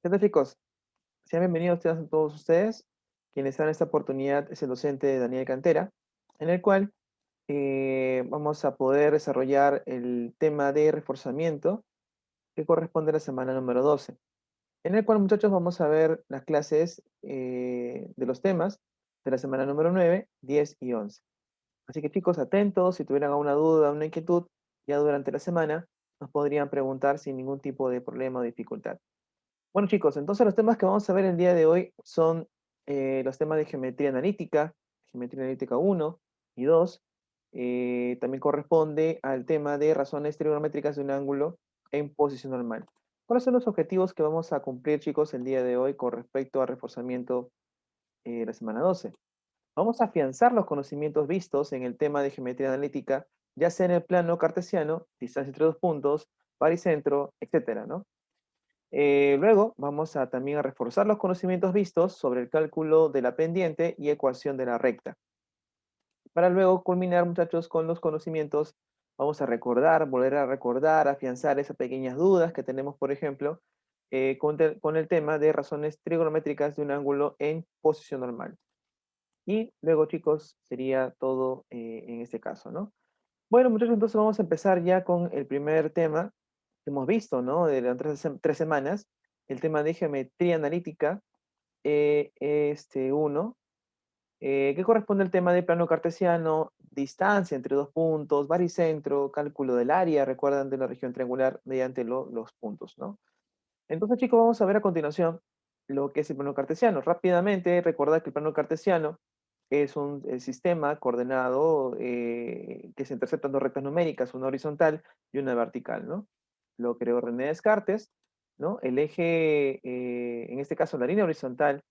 ¿Qué tal, chicos? Sean bienvenidos todos ustedes. Quienes están en esta oportunidad es el docente Daniel Cantera, en el cual vamos a poder desarrollar el tema de reforzamiento que corresponde a la semana número 12, en el cual, muchachos, vamos a ver las clases de los temas de la semana número 9, 10 y 11. Así que, chicos, atentos, si tuvieran alguna duda, una inquietud, ya durante la semana nos podrían preguntar sin ningún tipo de problema o dificultad. Bueno, chicos, entonces los temas que vamos a ver el día de hoy son los temas de geometría analítica 1 y 2. También corresponde al tema de razones trigonométricas de un ángulo en posición normal. ¿Cuáles son los objetivos que vamos a cumplir, chicos, el día de hoy con respecto al reforzamiento de la semana 12? Vamos a afianzar los conocimientos vistos en el tema de geometría analítica, ya sea en el plano cartesiano, distancia entre dos puntos, baricentro, etcétera, ¿no? Luego vamos a también a reforzar los conocimientos vistos sobre el cálculo de la pendiente y ecuación de la recta. Para luego culminar, muchachos, con los conocimientos, vamos a recordar, volver a recordar, afianzar esas pequeñas dudas que tenemos, por ejemplo, con el tema de razones trigonométricas de un ángulo en posición normal. Y luego, chicos, sería todo en este caso, ¿no? Bueno, muchachos, entonces vamos a empezar ya con el primer tema que hemos visto, ¿no? De las tres semanas, el tema de geometría analítica, uno, que corresponde al tema de plano cartesiano, distancia entre dos puntos, baricentro, cálculo del área, recuerdan de la región triangular mediante los puntos, ¿no? Entonces, chicos, vamos a ver a continuación lo que es el plano cartesiano. Rápidamente, recordad que el plano cartesiano es un sistema coordenado que se interceptan dos rectas numéricas, una horizontal y una vertical, ¿no? Lo creó René Descartes, ¿no? El eje, en este caso la línea horizontal,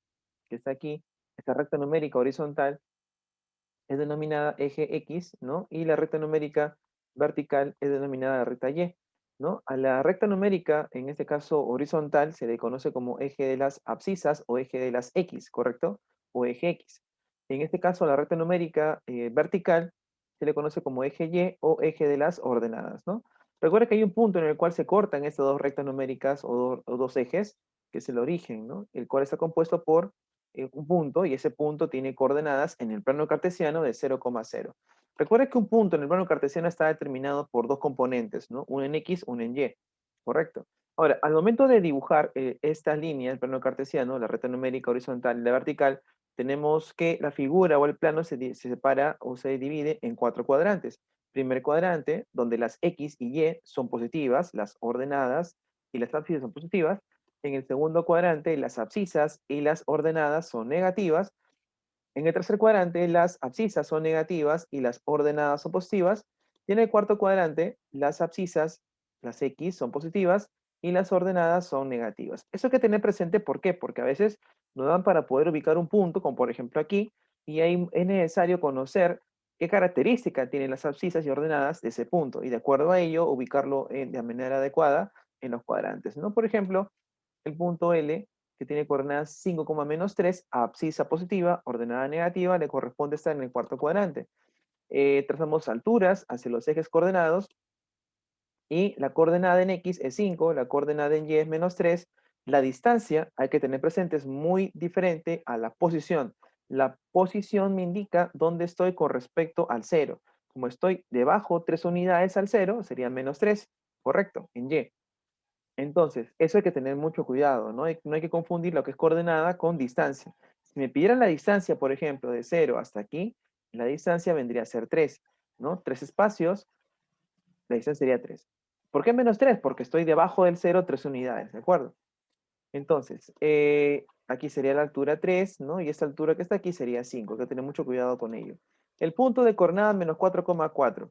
que está aquí, esta recta numérica horizontal, es denominada eje X, ¿no? Y la recta numérica vertical es denominada recta Y, ¿no? A la recta numérica, en este caso horizontal, se le conoce como eje de las abscisas o eje de las X, ¿correcto? O eje X. En este caso, a la recta numérica vertical se le conoce como eje Y o eje de las ordenadas, ¿no? Recuerda que hay un punto en el cual se cortan estas dos rectas numéricas o dos ejes, que es el origen, ¿no? El cual está compuesto por un punto y ese punto tiene coordenadas en el plano cartesiano de 0,0. Recuerda que un punto en el plano cartesiano está determinado por dos componentes, ¿no? Uno en X, uno en Y, ¿correcto? Ahora, al momento de dibujar estas líneas, el plano cartesiano, la recta numérica horizontal y la vertical, tenemos que la figura o el plano se separa o se divide en cuatro cuadrantes. Primer cuadrante, donde las X y Y son positivas, las ordenadas y las ábsides son positivas. En el segundo cuadrante, las abscisas y las ordenadas son negativas. En el tercer cuadrante, las abscisas son negativas y las ordenadas son positivas. Y en el cuarto cuadrante, las abscisas, las X, son positivas y las ordenadas son negativas. Eso hay que tener presente, ¿por qué? Porque a veces nos dan para poder ubicar un punto, como por ejemplo aquí, y ahí es necesario conocer qué característica tienen las abscisas y ordenadas de ese punto, y de acuerdo a ello, ubicarlo de manera adecuada en los cuadrantes, ¿no? Por ejemplo, el punto L, que tiene coordenadas 5,-3, abscisa positiva, ordenada negativa, le corresponde estar en el cuarto cuadrante. Trazamos alturas hacia los ejes coordenados y la coordenada en X es 5, la coordenada en Y es -3. La distancia, hay que tener presente, es muy diferente a la posición. La posición me indica dónde estoy con respecto al 0. Como estoy debajo 3 unidades al 0, sería -3, correcto, en Y. Entonces, eso hay que tener mucho cuidado, no hay que confundir lo que es coordenada con distancia. Si me pidieran la distancia, por ejemplo, de 0 hasta aquí, la distancia vendría a ser 3, ¿no? 3 espacios, la distancia sería 3. ¿Por qué -3? Porque estoy debajo del 0, 3 unidades, ¿de acuerdo? Entonces, aquí sería la altura 3, ¿no? Y esta altura que está aquí sería 5, hay que tener mucho cuidado con ello. El punto de coordenada -4,4.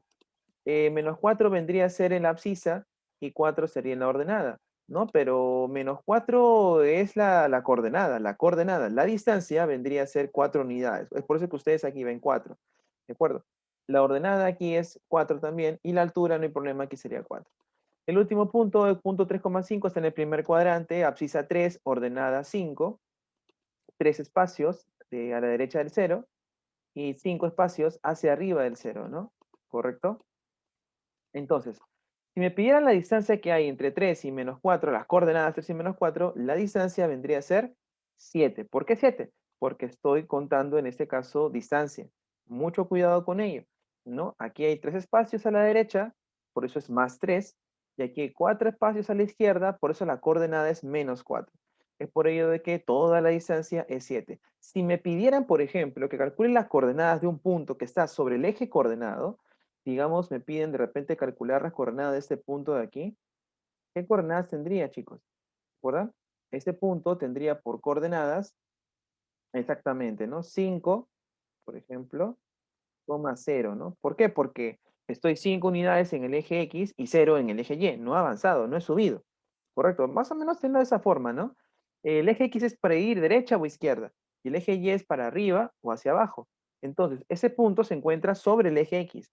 -4 vendría a ser en la abscisa y 4 sería en la ordenada, ¿no? Pero -4 es la coordenada, la coordenada. La distancia vendría a ser 4 unidades. Es por eso que ustedes aquí ven 4, ¿de acuerdo? La ordenada aquí es 4 también y la altura no hay problema, aquí sería 4. El último punto, el punto 3,5, está en el primer cuadrante, abscisa 3, ordenada 5, 3 espacios a la derecha del 0 y 5 espacios hacia arriba del 0, ¿no? ¿Correcto? Entonces, Si me pidieran la distancia que hay entre 3 y -4, las coordenadas 3 y -4, la distancia vendría a ser 7. ¿Por qué 7? Porque estoy contando en este caso distancia. Mucho cuidado con ello, ¿no? Aquí hay 3 espacios a la derecha, por eso es más 3, y aquí hay 4 espacios a la izquierda, por eso la coordenada es -4. Es por ello de que toda la distancia es 7. Si me pidieran, por ejemplo, que calcule las coordenadas de un punto que está sobre el eje coordenado, digamos, me piden de repente calcular las coordenadas de este punto de aquí. ¿Qué coordenadas tendría, chicos? ¿Recuerdan? Este punto tendría por coordenadas, exactamente, ¿no? 5, por ejemplo, coma 0, ¿no? ¿Por qué? Porque estoy 5 unidades en el eje X y 0 en el eje Y. No ha avanzado, no he subido. Correcto, más o menos tenlo de esa forma, ¿no? El eje X es para ir derecha o izquierda, y el eje Y es para arriba o hacia abajo. Entonces, ese punto se encuentra sobre el eje X.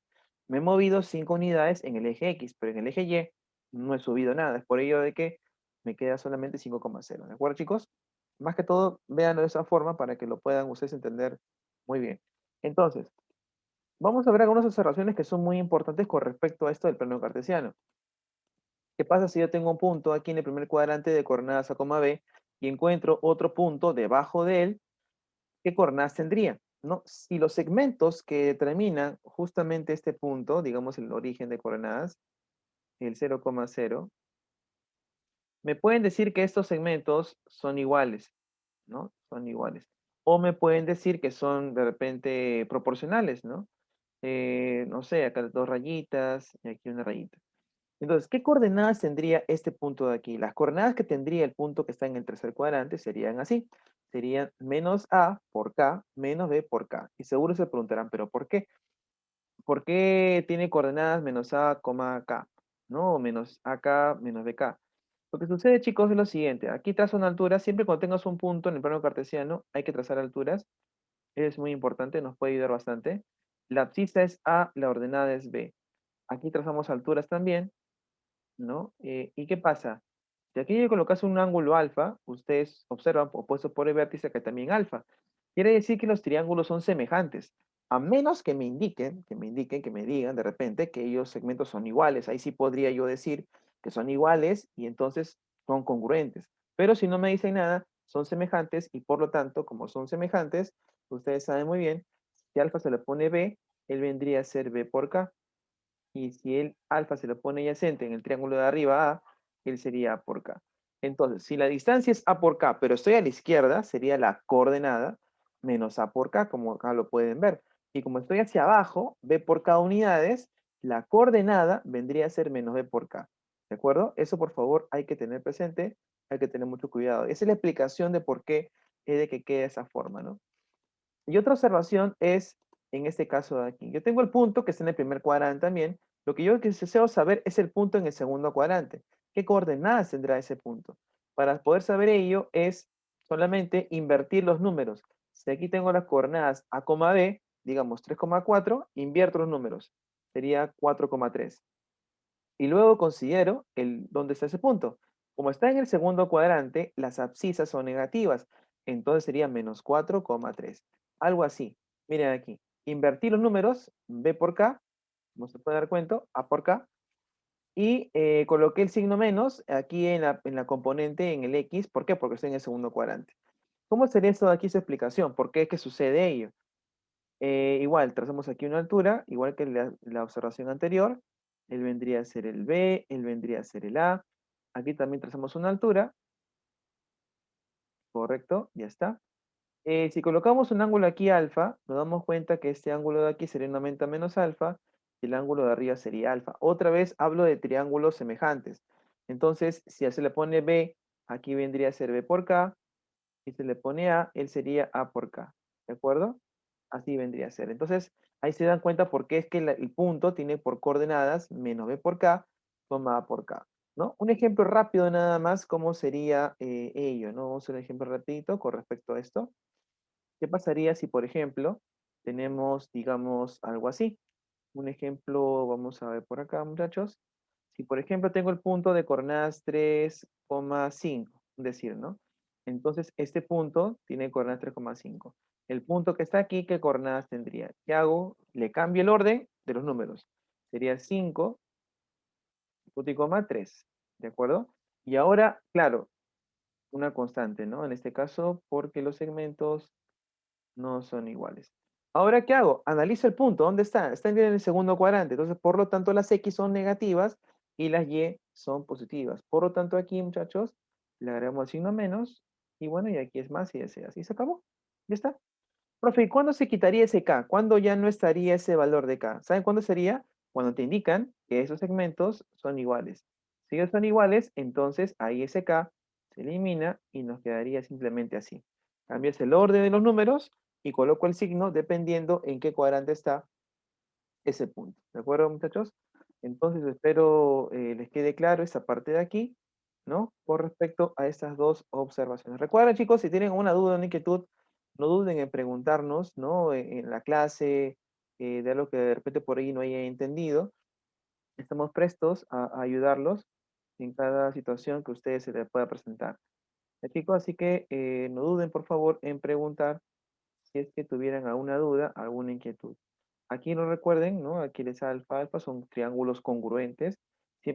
Me he movido 5 unidades en el eje X, pero en el eje Y no he subido nada. Es por ello de que me queda solamente 5,0. ¿De acuerdo, chicos? Más que todo, véanlo de esa forma para que lo puedan ustedes entender muy bien. Entonces, vamos a ver algunas observaciones que son muy importantes con respecto a esto del plano cartesiano. ¿Qué pasa si yo tengo un punto aquí en el primer cuadrante de coordenadas A, B y encuentro otro punto debajo de él? ¿Qué coordenadas tendría? ¿No? Si los segmentos que determinan justamente este punto, digamos el origen de coordenadas, el 0,0, me pueden decir que estos segmentos son iguales, ¿no? Son iguales. O me pueden decir que son de repente proporcionales, ¿no? No sé, acá dos rayitas y aquí una rayita. Entonces, ¿qué coordenadas tendría este punto de aquí? Las coordenadas que tendría el punto que está en el tercer cuadrante serían así. Serían menos A por K, menos B por K. Y seguro se preguntarán, ¿pero por qué? ¿Por qué tiene coordenadas menos A, K? ¿No? O menos AK, menos BK. Lo que sucede, chicos, es lo siguiente. Aquí trazo una altura. Siempre cuando tengas un punto en el plano cartesiano, hay que trazar alturas. Es muy importante, nos puede ayudar bastante. La abscisa es A, la ordenada es B. Aquí trazamos alturas también, ¿no? ¿Y qué pasa? Si aquí yo colocas un ángulo alfa, ustedes observan, opuesto por el vértice, que también alfa. Quiere decir que los triángulos son semejantes, a menos que me indiquen, que me digan de repente que ellos segmentos son iguales. Ahí sí podría yo decir que son iguales y entonces son congruentes. Pero si no me dicen nada, son semejantes y por lo tanto, como son semejantes, ustedes saben muy bien, si alfa se le pone B, él vendría a ser B por K. Y si el alfa se lo pone adyacente en el triángulo de arriba A, él sería A por K. Entonces, si la distancia es A por K, pero estoy a la izquierda, sería la coordenada menos A por K, como acá lo pueden ver. Y como estoy hacia abajo, B por K unidades, la coordenada vendría a ser menos B por K. ¿De acuerdo? Eso, por favor, hay que tener presente, hay que tener mucho cuidado. Esa es la explicación de por qué es de que quede esa forma, ¿no? Y otra observación es, en este caso de aquí, yo tengo el punto que está en el primer cuadrante también. Lo que yo deseo saber es el punto en el segundo cuadrante. ¿Qué coordenadas tendrá ese punto? Para poder saber ello es solamente invertir los números. Si aquí tengo las coordenadas A, B, digamos 3,4, invierto los números. Sería 4,3. Y luego considero dónde está ese punto. Como está en el segundo cuadrante, las abscisas son negativas. Entonces sería -4,3. Algo así. Miren aquí. Invertí los números, B por K, como se puede dar cuenta, A por K. Y coloqué el signo menos aquí en la componente, en el X. ¿Por qué? Porque estoy en el segundo cuadrante. ¿Cómo sería esto de aquí su explicación? ¿Por qué es que sucede ello? Igual, trazamos aquí una altura, igual que la observación anterior. Él vendría a ser el B, él vendría a ser el A. Aquí también trazamos una altura, correcto, ya está. Si colocamos un ángulo aquí alfa, nos damos cuenta que este ángulo de aquí sería 90 menos alfa, y el ángulo de arriba sería alfa. Otra vez hablo de triángulos semejantes. Entonces, si se le pone B, aquí vendría a ser B por K, y se le pone A, él sería A por K. ¿De acuerdo? Así vendría a ser. Entonces, ahí se dan cuenta por qué es que el punto tiene por coordenadas menos B por K, A por K. ¿No? Un ejemplo rápido nada más, cómo sería ello, ¿no? Vamos a hacer un ejemplo rapidito con respecto a esto. ¿Qué pasaría si, por ejemplo, tenemos, digamos, algo así? Un ejemplo, vamos a ver por acá, muchachos. Si, por ejemplo, tengo el punto de coordenadas 3,5, es decir, ¿no? Entonces, este punto tiene coordenadas 3,5. El punto que está aquí, ¿qué coordenadas tendría? ¿Qué hago? Le cambio el orden de los números. Sería 5, punto y coma 3, ¿de acuerdo? Y ahora, claro, una constante, ¿no? En este caso, porque los segmentos no son iguales. Ahora, ¿qué hago? Analizo el punto. ¿Dónde está? Está en el segundo cuadrante. Entonces, por lo tanto, las X son negativas y las Y son positivas. Por lo tanto, aquí, muchachos, le agregamos el signo menos. Y bueno, y aquí es más y ese. Así se acabó. Ya está. Profe, ¿y cuándo se quitaría ese K? ¿Cuándo ya no estaría ese valor de K? ¿Saben cuándo sería? Cuando te indican que esos segmentos son iguales. Si ellos son iguales, entonces ahí ese K se elimina y nos quedaría simplemente así. Cambias el orden de los números y coloco el signo dependiendo en qué cuadrante está ese punto. ¿De acuerdo, muchachos? Entonces espero les quede claro esa parte de aquí, ¿no? Con respecto a estas dos observaciones. Recuerden, chicos, si tienen alguna duda o inquietud, no duden en preguntarnos, ¿no? En la clase, de algo que de repente por ahí no haya entendido. Estamos prestos a ayudarlos en cada situación que a ustedes se les pueda presentar. Chicos, así que no duden, por favor, en preguntar si es que tuvieran alguna duda, alguna inquietud. Aquí no recuerden, ¿no? Aquí les alfa, alfa son triángulos congruentes.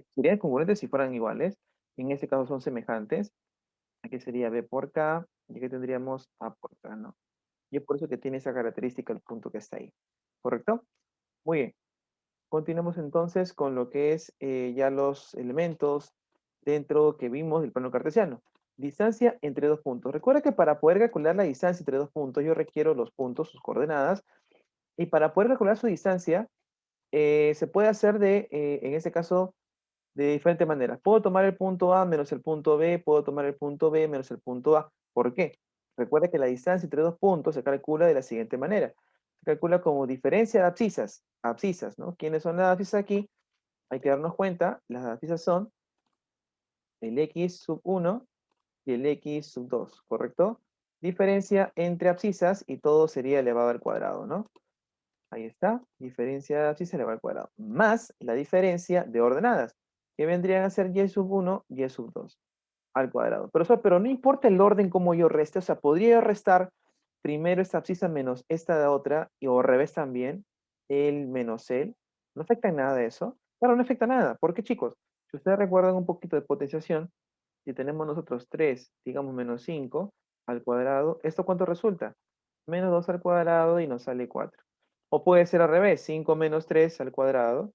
Serían congruentes si fueran iguales. En este caso son semejantes. Aquí sería B por K y aquí tendríamos A por K, ¿no? Y es por eso que tiene esa característica el punto que está ahí. ¿Correcto? Muy bien. Continuemos entonces con lo que es ya los elementos dentro que vimos del plano cartesiano. Distancia entre dos puntos. Recuerda que para poder calcular la distancia entre dos puntos, yo requiero los puntos, sus coordenadas, y para poder calcular su distancia, se puede hacer en este caso, de diferentes maneras. Puedo tomar el punto A menos el punto B, puedo tomar el punto B menos el punto A. ¿Por qué? Recuerda que la distancia entre dos puntos se calcula de la siguiente manera. Se calcula como diferencia de abscisas. Abscisas, ¿no? ¿Quiénes son las abscisas aquí? Hay que darnos cuenta, las abscisas son el x sub 1 y el x sub 2, ¿correcto? Diferencia entre abscisas y todo sería elevado al cuadrado, ¿no? Ahí está, diferencia de abscisa elevado al cuadrado, más la diferencia de ordenadas, que vendrían a ser y sub 1 y sub 2 al cuadrado. Pero no importa el orden como yo reste, o sea, podría yo restar primero esta abscisa menos esta de otra, y o al revés también, el menos el. No afecta en nada de eso. Claro, no afecta nada. ¿Por qué, chicos? Si ustedes recuerdan un poquito de potenciación, si tenemos nosotros 3, digamos menos 5 al cuadrado, ¿esto cuánto resulta? Menos 2 al cuadrado y nos sale 4. O puede ser al revés, 5 menos 3 al cuadrado,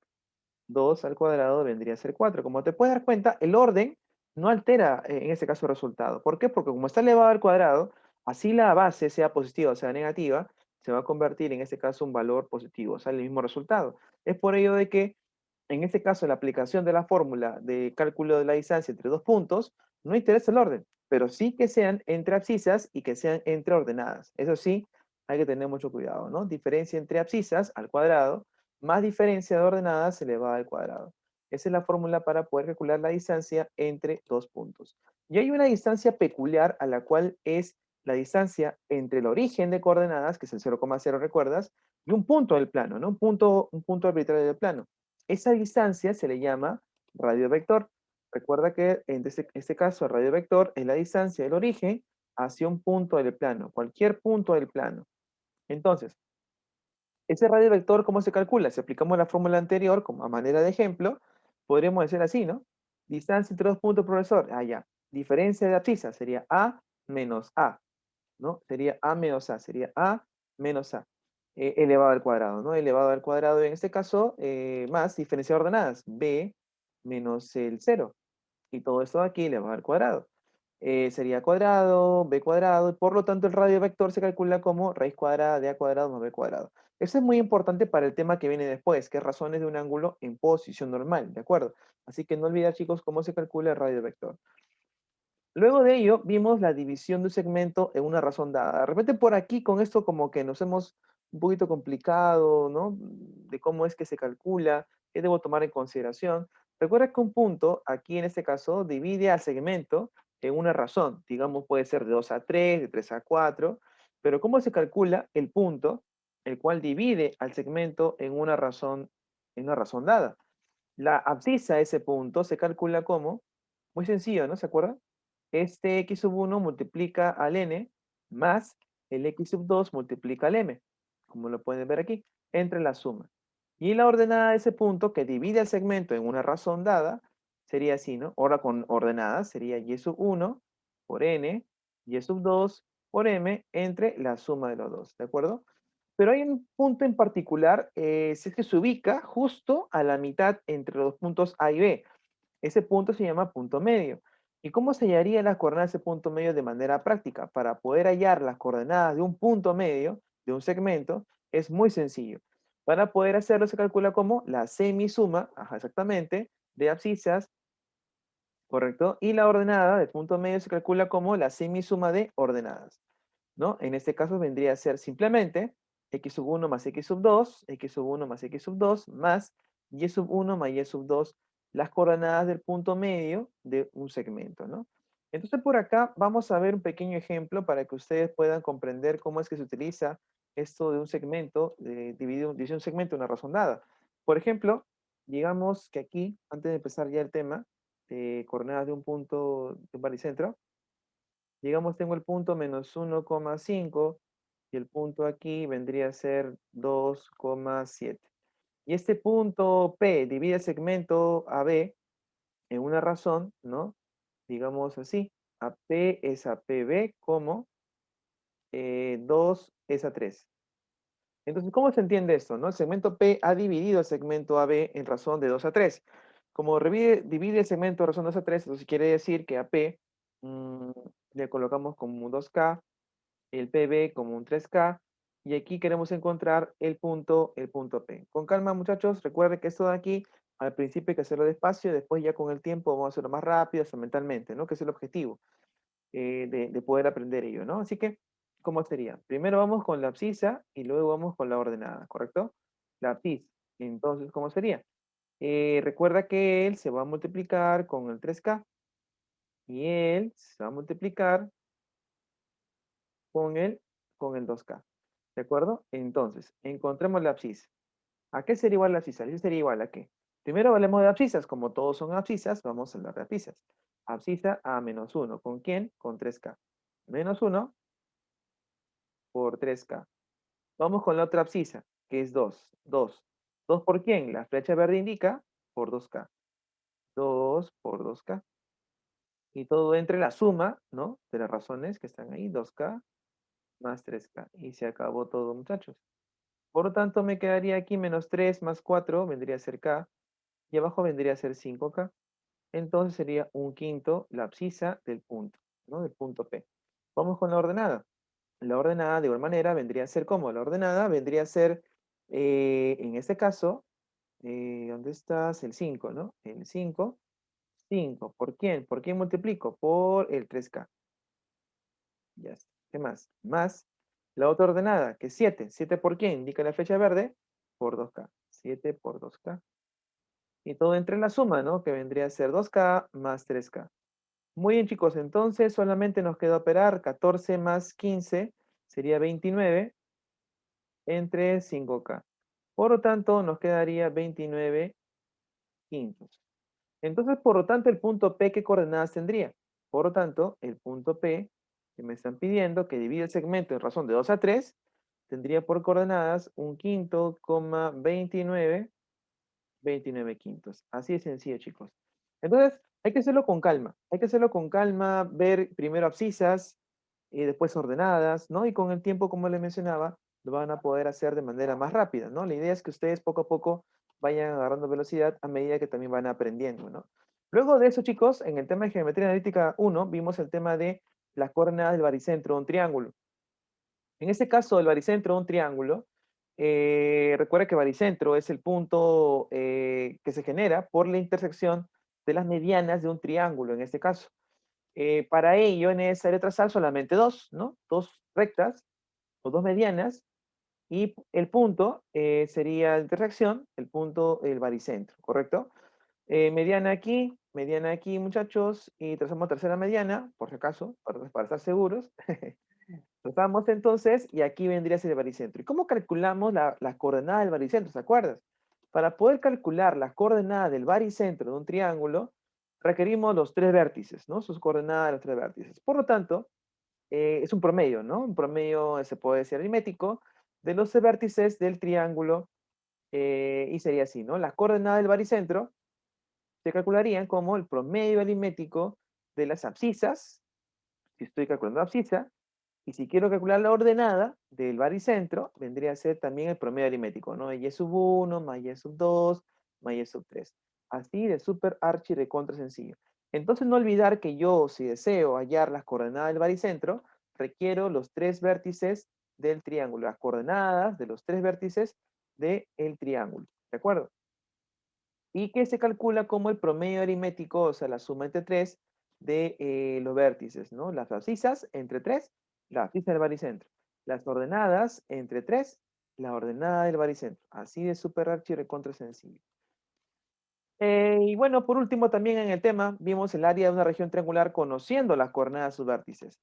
2 al cuadrado vendría a ser 4. Como te puedes dar cuenta, el orden no altera en este caso el resultado. ¿Por qué? Porque como está elevado al cuadrado, así la base sea positiva o sea negativa, se va a convertir en este caso un valor positivo, sale el mismo resultado. Es por ello de que en este caso la aplicación de la fórmula de cálculo de la distancia entre dos puntos no interesa el orden, pero sí que sean entre abscisas y que sean entre ordenadas. Eso sí, hay que tener mucho cuidado, ¿no? Diferencia entre abscisas al cuadrado más diferencia de ordenadas elevada al cuadrado. Esa es la fórmula para poder calcular la distancia entre dos puntos. Y hay una distancia peculiar a la cual es la distancia entre el origen de coordenadas, que es el 0,0, ¿recuerdas? Y un punto del plano, ¿no? Un punto arbitrario del plano. Esa distancia se le llama radio vector. Recuerda que en este caso el radio vector es la distancia del origen hacia un punto del plano, cualquier punto del plano. Entonces, ese radio vector, ¿cómo se calcula? Si aplicamos la fórmula anterior como a manera de ejemplo, podríamos decir así, ¿no? Distancia entre dos puntos, profesor. Ah, ya. Diferencia de abscisa sería A menos A, ¿no? Sería A menos A, sería A menos A, elevado al cuadrado, ¿no? Elevado al cuadrado en este caso, más diferencia de ordenadas, B menos el cero. Y todo esto de aquí elevado al cuadrado. Sería cuadrado, b cuadrado, y por lo tanto el radio vector se calcula como raíz cuadrada de a cuadrado más b cuadrado. Eso es muy importante para el tema que viene después, que es razones de un ángulo en posición normal, ¿de acuerdo? Así que no olvidar, chicos, cómo se calcula el radio vector. Luego de ello, vimos la división de un segmento en una razón dada. De repente por aquí, con esto como que nos hemos un poquito complicado, ¿no? De cómo es que se calcula, qué debo tomar en consideración. Recuerda que un punto, aquí en este caso, divide al segmento en una razón. Digamos, puede ser de 2 a 3, de 3 a 4, pero ¿cómo se calcula el punto, el cual divide al segmento en una razón dada? La abscisa de ese punto se calcula como, muy sencillo, ¿no? ¿Se acuerdan? Este x sub 1 multiplica al n más el x sub 2 multiplica al m, como lo pueden ver aquí, entre la suma. Y la ordenada de ese punto que divide el segmento en una razón dada sería así, ¿no? Ahora con ordenadas sería y sub 1 por n, y sub 2 por m entre la suma de los dos, ¿de acuerdo? Pero hay un punto en particular, si es que se ubica justo a la mitad entre los puntos A y B. Ese punto se llama punto medio. ¿Y cómo se hallaría las coordenadas de ese punto medio de manera práctica? Para poder hallar las coordenadas de un punto medio, de un segmento, es muy sencillo. Para poder hacerlo se calcula como la semisuma, ajá, exactamente, de abscisas, ¿correcto? Y la ordenada del punto medio se calcula como la semisuma de ordenadas, ¿no? En este caso vendría a ser simplemente x sub 1 más x sub 2, x sub 1 más x sub 2, más y sub 1 más y sub 2, las coordenadas del punto medio de un segmento, ¿no? Entonces por acá vamos a ver un pequeño ejemplo para que ustedes puedan comprender cómo es que se utiliza esto de un segmento, divide un segmento en una razón dada. Por ejemplo, digamos que aquí, antes de empezar ya el tema, de coordenadas de un punto, de un baricentro, digamos, tengo el punto menos 1,5 y el punto aquí vendría a ser 2,7. Y este punto P divide el segmento AB en una razón, ¿no? Digamos así, AP es a PB como 2 es a 3. Entonces, ¿cómo se entiende esto, no? El segmento P ha dividido el segmento AB en razón de 2 a 3. Como divide el segmento en razón de 2 a 3, entonces quiere decir que a P mm, le colocamos como un 2K, el PB como un 3K, y aquí queremos encontrar el punto P. Con calma, muchachos, recuerden que esto de aquí, al principio hay que hacerlo despacio, después ya con el tiempo vamos a hacerlo más rápido, hasta mentalmente, ¿no? Que es el objetivo de poder aprender ello, ¿no? Así que, ¿cómo sería? Primero vamos con la abscisa y luego vamos con la ordenada, ¿correcto? La abscisa. Entonces, ¿cómo sería? Recuerda que él se va a multiplicar con el 3K y él se va a multiplicar con el 2K. ¿De acuerdo? Entonces, encontremos la abscisa. ¿A qué sería igual la abscisa? La abscisa sería igual a qué. Primero hablemos de abscisas. Como todos son abscisas, vamos a hablar de abscisas. Abscisa a menos 1. ¿Con quién? Con 3K. Menos 1 por 3K. Vamos con la otra abscisa, que es 2. 2. ¿2 por quién? La flecha verde indica por 2K. 2 por 2K. Y todo entre la suma, ¿no? De las razones que están ahí, 2K más 3K. Y se acabó todo, muchachos. Por lo tanto, me quedaría aquí menos 3 más 4, vendría a ser K. Y abajo vendría a ser 5K. Entonces sería un quinto la abscisa del punto, ¿no? Del punto P. Vamos con la ordenada. La ordenada, de igual manera, vendría a ser como la ordenada, vendría a ser, en este caso, ¿dónde estás? El 5, ¿no? El 5. 5. ¿Por quién? ¿Por quién multiplico? Por el 3K. Ya está. ¿Qué más? Más la otra ordenada, que es 7. ¿7 por quién? Indica la flecha verde. Por 2K. 7 por 2K. Y todo entre la suma, ¿no? Que vendría a ser 2K más 3K. Muy bien, chicos. Entonces solamente nos queda operar 14 más 15. Sería 29 entre 5K. Por lo tanto, nos quedaría 29 quintos. Entonces, por lo tanto, el punto P, ¿qué coordenadas tendría? Por lo tanto, el punto P, que me están pidiendo, que divide el segmento en razón de 2 a 3, tendría por coordenadas un quinto, coma 29, 29 quintos. Así de sencillo, chicos. Entonces, hay que hacerlo con calma. Hay que hacerlo con calma, ver primero abscisas y después ordenadas, ¿no? Y con el tiempo, como les mencionaba, lo van a poder hacer de manera más rápida, ¿no? La idea es que ustedes poco a poco vayan agarrando velocidad a medida que también van aprendiendo, ¿no? Luego de eso, chicos, en el tema de geometría analítica 1, vimos el tema de las coordenadas del baricentro de un triángulo. En este caso, el baricentro de un triángulo, recuerda que baricentro es el punto que se genera por la intersección de las medianas de un triángulo, en este caso. Para ello es necesario trazar solamente dos, ¿no? Dos rectas o dos medianas, y el punto sería la intersección, el punto, el baricentro, ¿correcto? Mediana aquí, muchachos, y trazamos tercera mediana, por si acaso, para estar seguros. Trazamos entonces, y aquí vendría a ser el baricentro. ¿Y cómo calculamos la coordenada del baricentro? ¿Se acuerdan? Para poder calcular las coordenadas del baricentro de un triángulo, requerimos los tres vértices, ¿no? Sus coordenadas de los tres vértices. Por lo tanto, es un promedio, ¿no? Un promedio, se puede decir aritmético, de los vértices del triángulo, y sería así, ¿no? La coordenada del baricentro se calcularían como el promedio aritmético de las abscisas, si estoy calculando la abscisa, y si quiero calcular la ordenada del baricentro, vendría a ser también el promedio aritmético, ¿no? Y sub 1 más y sub 2 más y sub 3. Así de súper archi recontra sencillo. Entonces no olvidar que yo, si deseo hallar las coordenadas del baricentro, requiero los tres vértices del triángulo, las coordenadas de los tres vértices del triángulo, ¿de acuerdo? Y que se calcula como el promedio aritmético, o sea, la suma entre tres de los vértices, ¿no? Las abscisas entre tres, la abscisa del baricentro. Las ordenadas entre tres, la ordenada del baricentro. Así de súper archi recontra sencillo. Y bueno, por último, también en el tema, vimos el área de una región triangular conociendo las coordenadas de sus vértices.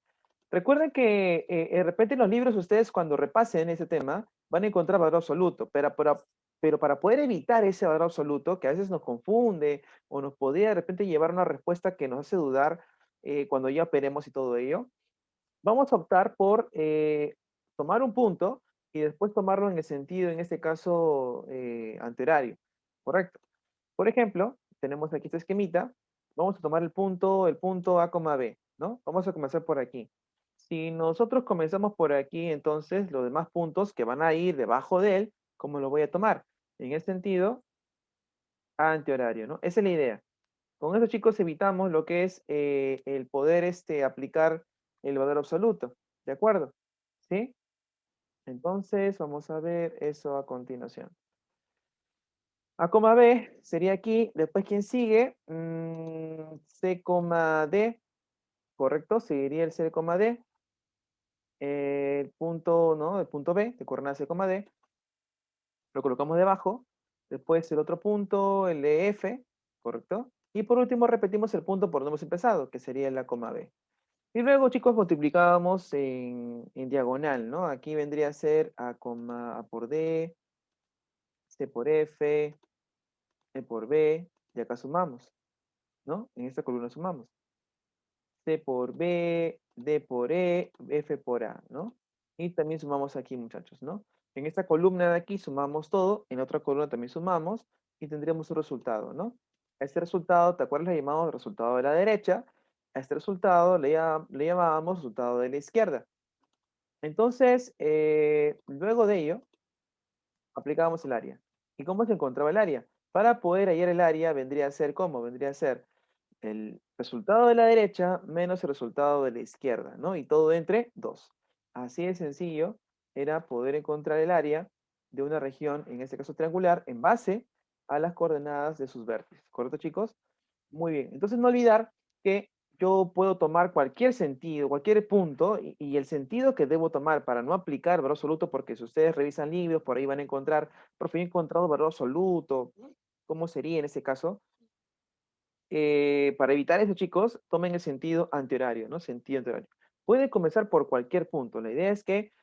Recuerden que de repente en los libros ustedes cuando repasen ese tema van a encontrar valor absoluto, pero para poder evitar ese valor absoluto, que a veces nos confunde o nos podría de repente llevar a una respuesta que nos hace dudar cuando ya operemos y todo ello, vamos a optar por tomar un punto y después tomarlo en el sentido, en este caso, anterario, ¿correcto? Por ejemplo, tenemos aquí esta esquemita, vamos a tomar el punto A, B, ¿no? Vamos a comenzar por aquí. Si nosotros comenzamos por aquí, entonces los demás puntos que van a ir debajo de él, ¿cómo lo voy a tomar? En el sentido antihorario, ¿no? Esa es la idea. Con eso, chicos, evitamos lo que es el poder aplicar el valor absoluto, ¿de acuerdo? ¿Sí? Entonces, vamos a ver eso a continuación. A, B sería aquí, después, ¿quién sigue? C, D, correcto, seguiría el C, D, el punto, ¿no? El punto B, de coordenada C, D, lo colocamos debajo, después el otro punto, el de F, correcto, y por último repetimos el punto por donde hemos empezado, que sería la coma B. Y luego, chicos, multiplicábamos en diagonal, ¿no? Aquí vendría a ser A por D, C por F, E por B, y acá sumamos, ¿no? En esta columna sumamos. C por B, D por E, F por A, ¿no? Y también sumamos aquí, muchachos, ¿no? En esta columna de aquí sumamos todo, en otra columna también sumamos y tendríamos un resultado, ¿no? A este resultado, ¿te acuerdas? Le llamamos resultado de la derecha. A este resultado le llamábamos resultado de la izquierda. Entonces, luego de ello, aplicábamos el área. ¿Y cómo se encontraba el área? Para poder hallar el área vendría a ser, ¿cómo? Vendría a ser el resultado de la derecha menos el resultado de la izquierda, ¿no? Y todo entre 2. Así de sencillo era poder encontrar el área de una región, en este caso triangular, en base a las coordenadas de sus vértices. ¿Correcto, chicos? Muy bien. Entonces no olvidar que yo puedo tomar cualquier sentido, cualquier punto, y el sentido que debo tomar para no aplicar valor absoluto, porque si ustedes revisan libros, por ahí van a encontrar, profe, he encontrado valor absoluto, ¿cómo sería en ese caso? Para evitar eso, chicos, tomen el sentido antihorario, ¿no? Sentido antihorario. Puede comenzar por cualquier punto. La idea es que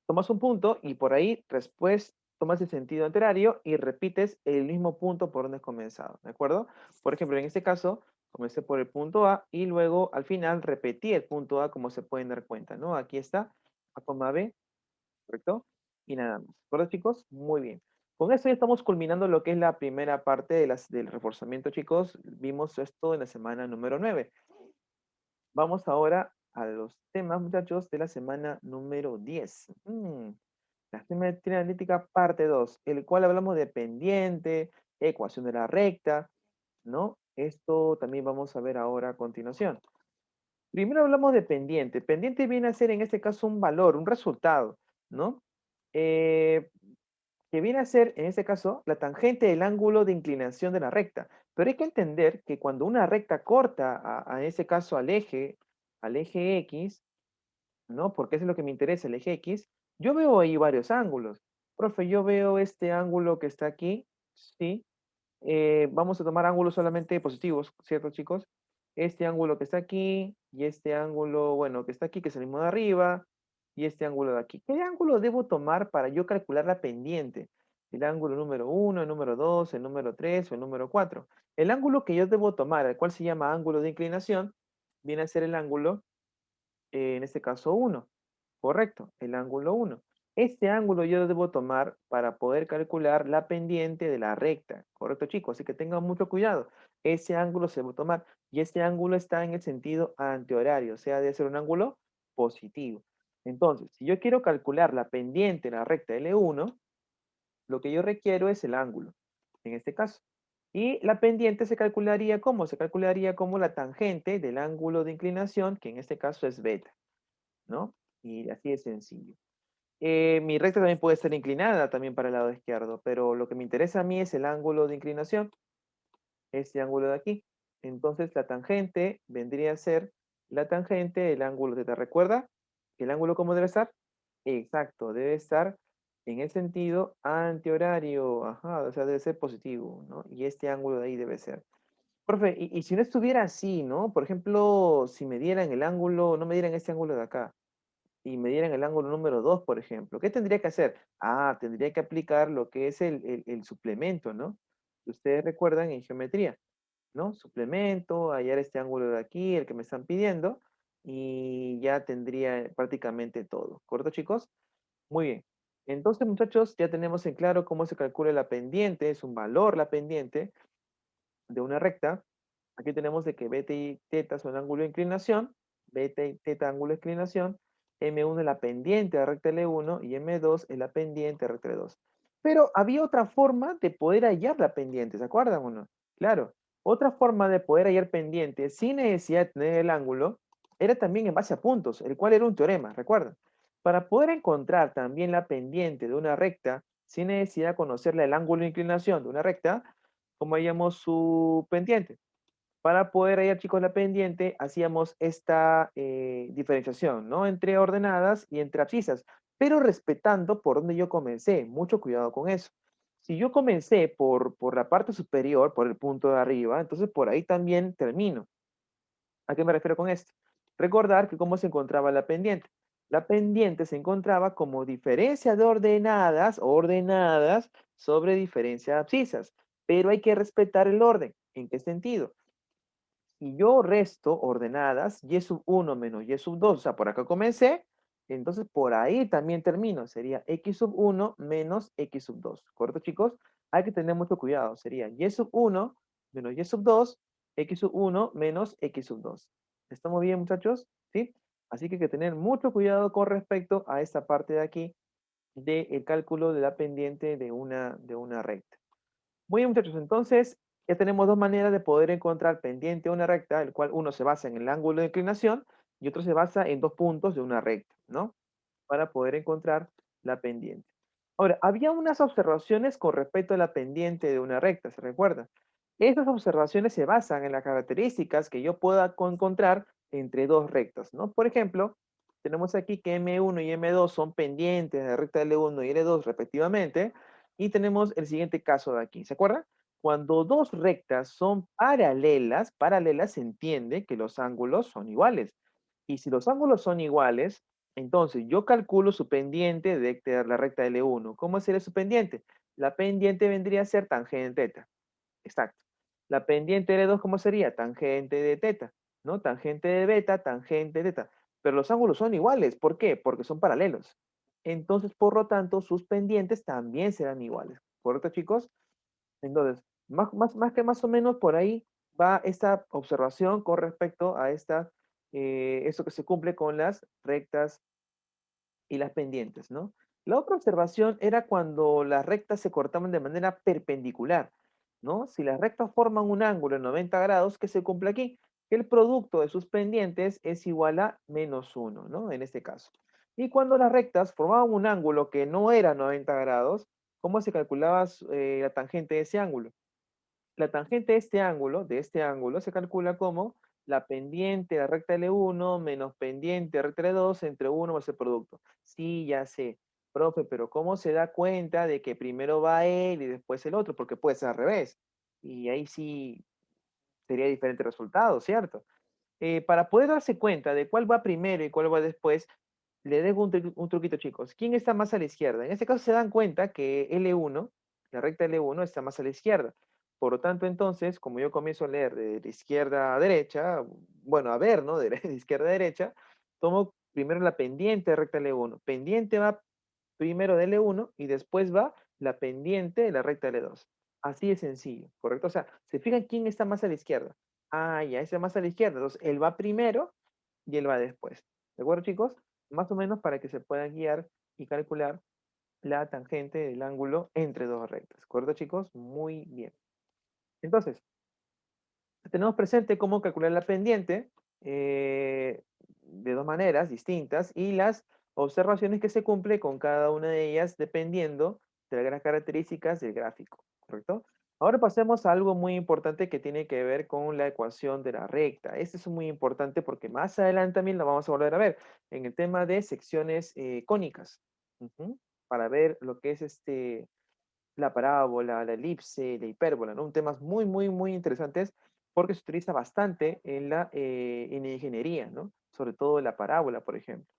tomas un punto y por ahí después tomas el sentido antihorario y repites el mismo punto por donde has comenzado, ¿de acuerdo? Por ejemplo, en este caso, comencé por el punto A y luego al final repetí el punto A como se pueden dar cuenta, ¿no? Aquí está, A, B, ¿correcto? Y nada más. ¿De acuerdo, chicos? Muy bien. Con esto ya estamos culminando lo que es la primera parte del reforzamiento, chicos. Vimos esto en la semana número 9. Vamos ahora a los temas, muchachos, de la semana número 10. La geometría analítica parte 2, el cual hablamos de pendiente, ecuación de la recta, ¿no? Esto también vamos a ver ahora a continuación. Primero hablamos de pendiente. Pendiente viene a ser en este caso un valor, un resultado, ¿no? Eh, que viene a ser, en este caso, la tangente del ángulo de inclinación de la recta. Pero hay que entender que cuando una recta corta, en este caso al eje X, ¿no? Porque eso es lo que me interesa, el eje X, yo veo ahí varios ángulos. Profe, yo veo este ángulo que está aquí, ¿sí? Vamos a tomar ángulos solamente positivos, ¿cierto, chicos? Este ángulo que está aquí y este ángulo, bueno, que está aquí, que es el mismo de arriba, y este ángulo de aquí. ¿Qué ángulo debo tomar para yo calcular la pendiente? El ángulo número 1, el número 2, el número 3 o el número 4. El ángulo que yo debo tomar, el cual se llama ángulo de inclinación, viene a ser el ángulo, en este caso 1. Correcto, el ángulo 1. Este ángulo yo lo debo tomar para poder calcular la pendiente de la recta. Correcto, chicos, así que tengan mucho cuidado. ese ángulo se va a tomar. Y este ángulo está en el sentido antihorario, o sea, debe ser un ángulo positivo. Entonces, si yo quiero calcular la pendiente en la recta L1, lo que yo requiero es el ángulo, en este caso. Y la pendiente se calcularía ¿cómo? Se calcularía como la tangente del ángulo de inclinación, que en este caso es beta, ¿no? Y así es sencillo. Mi recta también puede estar inclinada también para el lado izquierdo, pero lo que me interesa a mí es el ángulo de inclinación, este ángulo de aquí. Entonces la tangente vendría a ser la tangente del ángulo θ. ¿Recuerda? ¿El ángulo cómo debe estar? Exacto, debe estar en el sentido antihorario, ajá, o sea, debe ser positivo, ¿no? Y este ángulo de ahí debe ser. Profe, y si no estuviera así, ¿no? Por ejemplo, si me dieran el ángulo, no me dieran este ángulo de acá, y me dieran el ángulo número 2, por ejemplo, ¿qué tendría que hacer? Ah, tendría que aplicar lo que es el suplemento, ¿no? Que ustedes recuerdan en geometría, ¿no? Suplemento, hallar este ángulo de aquí, el que me están pidiendo, y ya tendría prácticamente todo. ¿Correcto, chicos? Muy bien. Entonces, muchachos, ya tenemos en claro cómo se calcula la pendiente, es un valor la pendiente de una recta. Aquí tenemos de que beta y teta son ángulo de inclinación, beta y teta ángulo de inclinación, M1 es la pendiente de recta L1 y M2 es la pendiente de recta L2. Pero había otra forma de poder hallar la pendiente, ¿se acuerdan o no? Claro, otra forma de poder hallar pendiente sin necesidad de tener el ángulo era también en base a puntos, el cual era un teorema, ¿recuerdan? Para poder encontrar también la pendiente de una recta sin necesidad de conocerle el ángulo de inclinación de una recta, como hallamos su pendiente. Para poder hallar, chicos, la pendiente, hacíamos esta diferenciación, ¿no? Entre ordenadas y entre abscisas, pero respetando por donde yo comencé. Mucho cuidado con eso. Si yo comencé por la parte superior, por el punto de arriba, entonces por ahí también termino. ¿A qué me refiero con esto? Recordar que cómo se encontraba la pendiente. La pendiente se encontraba como diferencia de ordenadas sobre diferencia de abscisas, pero hay que respetar el orden. ¿En qué sentido? Si yo resto ordenadas, y sub 1 menos y sub 2, o sea, por acá comencé, entonces por ahí también termino. Sería x sub 1 menos x sub 2. ¿Correcto, chicos? Hay que tener mucho cuidado. Sería y sub 1 menos y sub 2, x sub 1 menos x sub 2. ¿Estamos bien, muchachos? ¿Sí? Así que hay que tener mucho cuidado con respecto a esta parte de aquí del cálculo de la pendiente de una recta. Muy bien, muchachos, entonces ya tenemos dos maneras de poder encontrar pendiente de una recta, el cual uno se basa en el ángulo de inclinación y otro se basa en dos puntos de una recta, ¿no? Para poder encontrar la pendiente. Ahora, había unas observaciones con respecto a la pendiente de una recta, ¿se recuerda? Estas observaciones se basan en las características que yo pueda encontrar entre dos rectas, ¿no? Por ejemplo, tenemos aquí que M1 y M2 son pendientes de la recta L1 y L2 respectivamente, y tenemos el siguiente caso de aquí, ¿se acuerdan? Cuando dos rectas son paralelas se entiende que los ángulos son iguales. Y si los ángulos son iguales, entonces yo calculo su pendiente de la recta L1. ¿Cómo sería su pendiente? La pendiente vendría a ser tangente θ. Exacto. La pendiente de L2, ¿cómo sería? Tangente de θ, ¿no? Tangente de beta, tangente de θ. Pero los ángulos son iguales. ¿Por qué? Porque son paralelos. Entonces, por lo tanto, sus pendientes también serán iguales. ¿Correcto, chicos? Entonces, más que más o menos por ahí va esta observación con respecto a esto que se cumple con las rectas y las pendientes, ¿no? La otra observación era cuando las rectas se cortaban de manera perpendicular, ¿no? Si las rectas forman un ángulo de 90 grados, ¿qué se cumple aquí? Que el producto de sus pendientes es igual a -1, ¿no? En este caso. Y cuando las rectas formaban un ángulo que no era 90 grados, ¿cómo se calculaba la tangente de ese ángulo? La tangente de este ángulo, se calcula como la pendiente de la recta L1 menos pendiente de recta L2 entre 1 más el producto. Sí, ya sé. Profe, pero ¿cómo se da cuenta de que primero va él y después el otro? Porque puede ser al revés. Y ahí sí sería diferente resultado, ¿cierto? Para poder darse cuenta de cuál va primero y cuál va después, le dejo un truquito, chicos. ¿Quién está más a la izquierda? En este caso se dan cuenta que L1, la recta L1, está más a la izquierda. Por lo tanto, entonces, como yo comienzo a leer de izquierda a derecha, bueno, a ver, ¿no? De izquierda a derecha, tomo primero la pendiente de recta L1. Pendiente va primero de L1 y después va la pendiente de la recta L2. Así de sencillo, ¿correcto? O sea, se fijan quién está más a la izquierda. Ah, ya, ese más a la izquierda. Entonces, él va primero y él va después. ¿De acuerdo, chicos? Más o menos para que se pueda guiar y calcular la tangente del ángulo entre dos rectas. ¿Correcto, chicos? Muy bien. Entonces, tenemos presente cómo calcular la pendiente de dos maneras distintas y las observaciones que se cumple con cada una de ellas dependiendo de las características del gráfico, ¿correcto? Ahora pasemos a algo muy importante que tiene que ver con la ecuación de la recta. Este es muy importante porque más adelante también lo vamos a volver a ver en el tema de secciones cónicas. Ujú. Para ver lo que es la parábola, la elipse, la hipérbola, ¿no? Un temas muy, muy, muy interesantes porque se utiliza bastante en la ingeniería, ¿no? Sobre todo en la parábola, por ejemplo.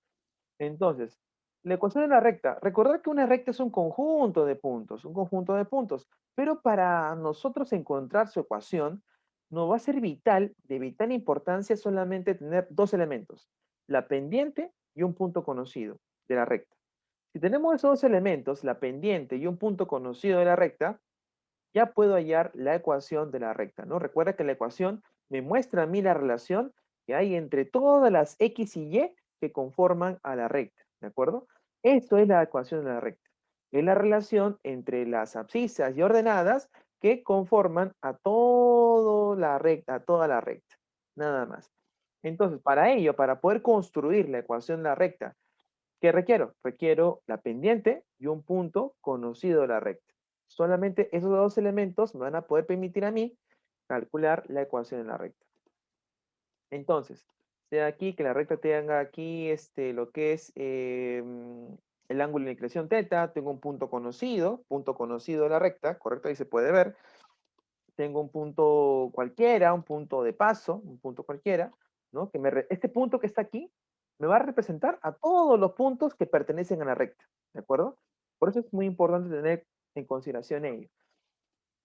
Entonces, la ecuación de la recta. Recordar que una recta es un conjunto de puntos, pero para nosotros encontrar su ecuación, nos va a ser vital, de vital importancia solamente tener dos elementos, la pendiente y un punto conocido de la recta. Si tenemos esos dos elementos, la pendiente y un punto conocido de la recta, ya puedo hallar la ecuación de la recta, ¿no? Recuerda que la ecuación me muestra a mí la relación que hay entre todas las X y Y que conforman a la recta, ¿de acuerdo? Esto es la ecuación de la recta. Es la relación entre las abscisas y ordenadas que conforman a toda la recta, nada más. Entonces, para ello, para poder construir la ecuación de la recta, ¿qué requiero? Requiero la pendiente y un punto conocido de la recta. Solamente esos dos elementos me van a poder permitir a mí calcular la ecuación de la recta. Entonces, sea aquí que la recta tenga aquí lo que es el ángulo de inclinación teta, tengo un punto conocido de la recta, correcto, ahí se puede ver. Tengo un punto cualquiera, un punto de paso, un punto cualquiera, ¿no? Este punto que está aquí me va a representar a todos los puntos que pertenecen a la recta, ¿de acuerdo? Por eso es muy importante tener en consideración ello.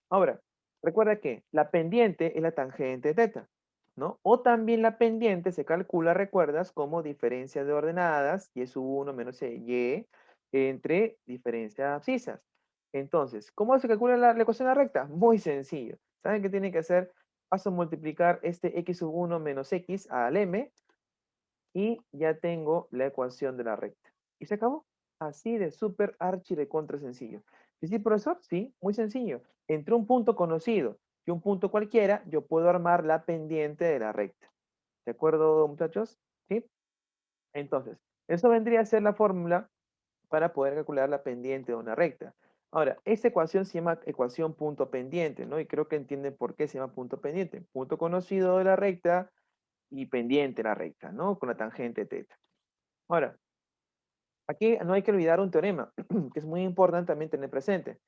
Ahora, recuerda que la pendiente es la tangente teta, ¿no? O también la pendiente se calcula, recuerdas, como diferencia de ordenadas, y es 1 menos y, entre diferencias abscisas. Entonces, ¿cómo se calcula la ecuación de la recta? Muy sencillo. ¿Saben qué tiene que hacer? Paso a multiplicar este x sub 1 menos x al m, y ya tengo la ecuación de la recta. ¿Y se acabó? Así de súper archi de contra sencillo. ¿Y sí, profesor? Sí, muy sencillo. Entre un punto conocido y un punto cualquiera, yo puedo armar la pendiente de la recta. ¿De acuerdo, muchachos? ¿Sí? Entonces, eso vendría a ser la fórmula para poder calcular la pendiente de una recta. Ahora, esta ecuación se llama ecuación punto pendiente, ¿no? Y creo que entienden por qué se llama punto pendiente. Punto conocido de la recta y pendiente de la recta, ¿no? Con la tangente teta. Ahora, aquí no hay que olvidar un teorema, que es muy importante también tener presente.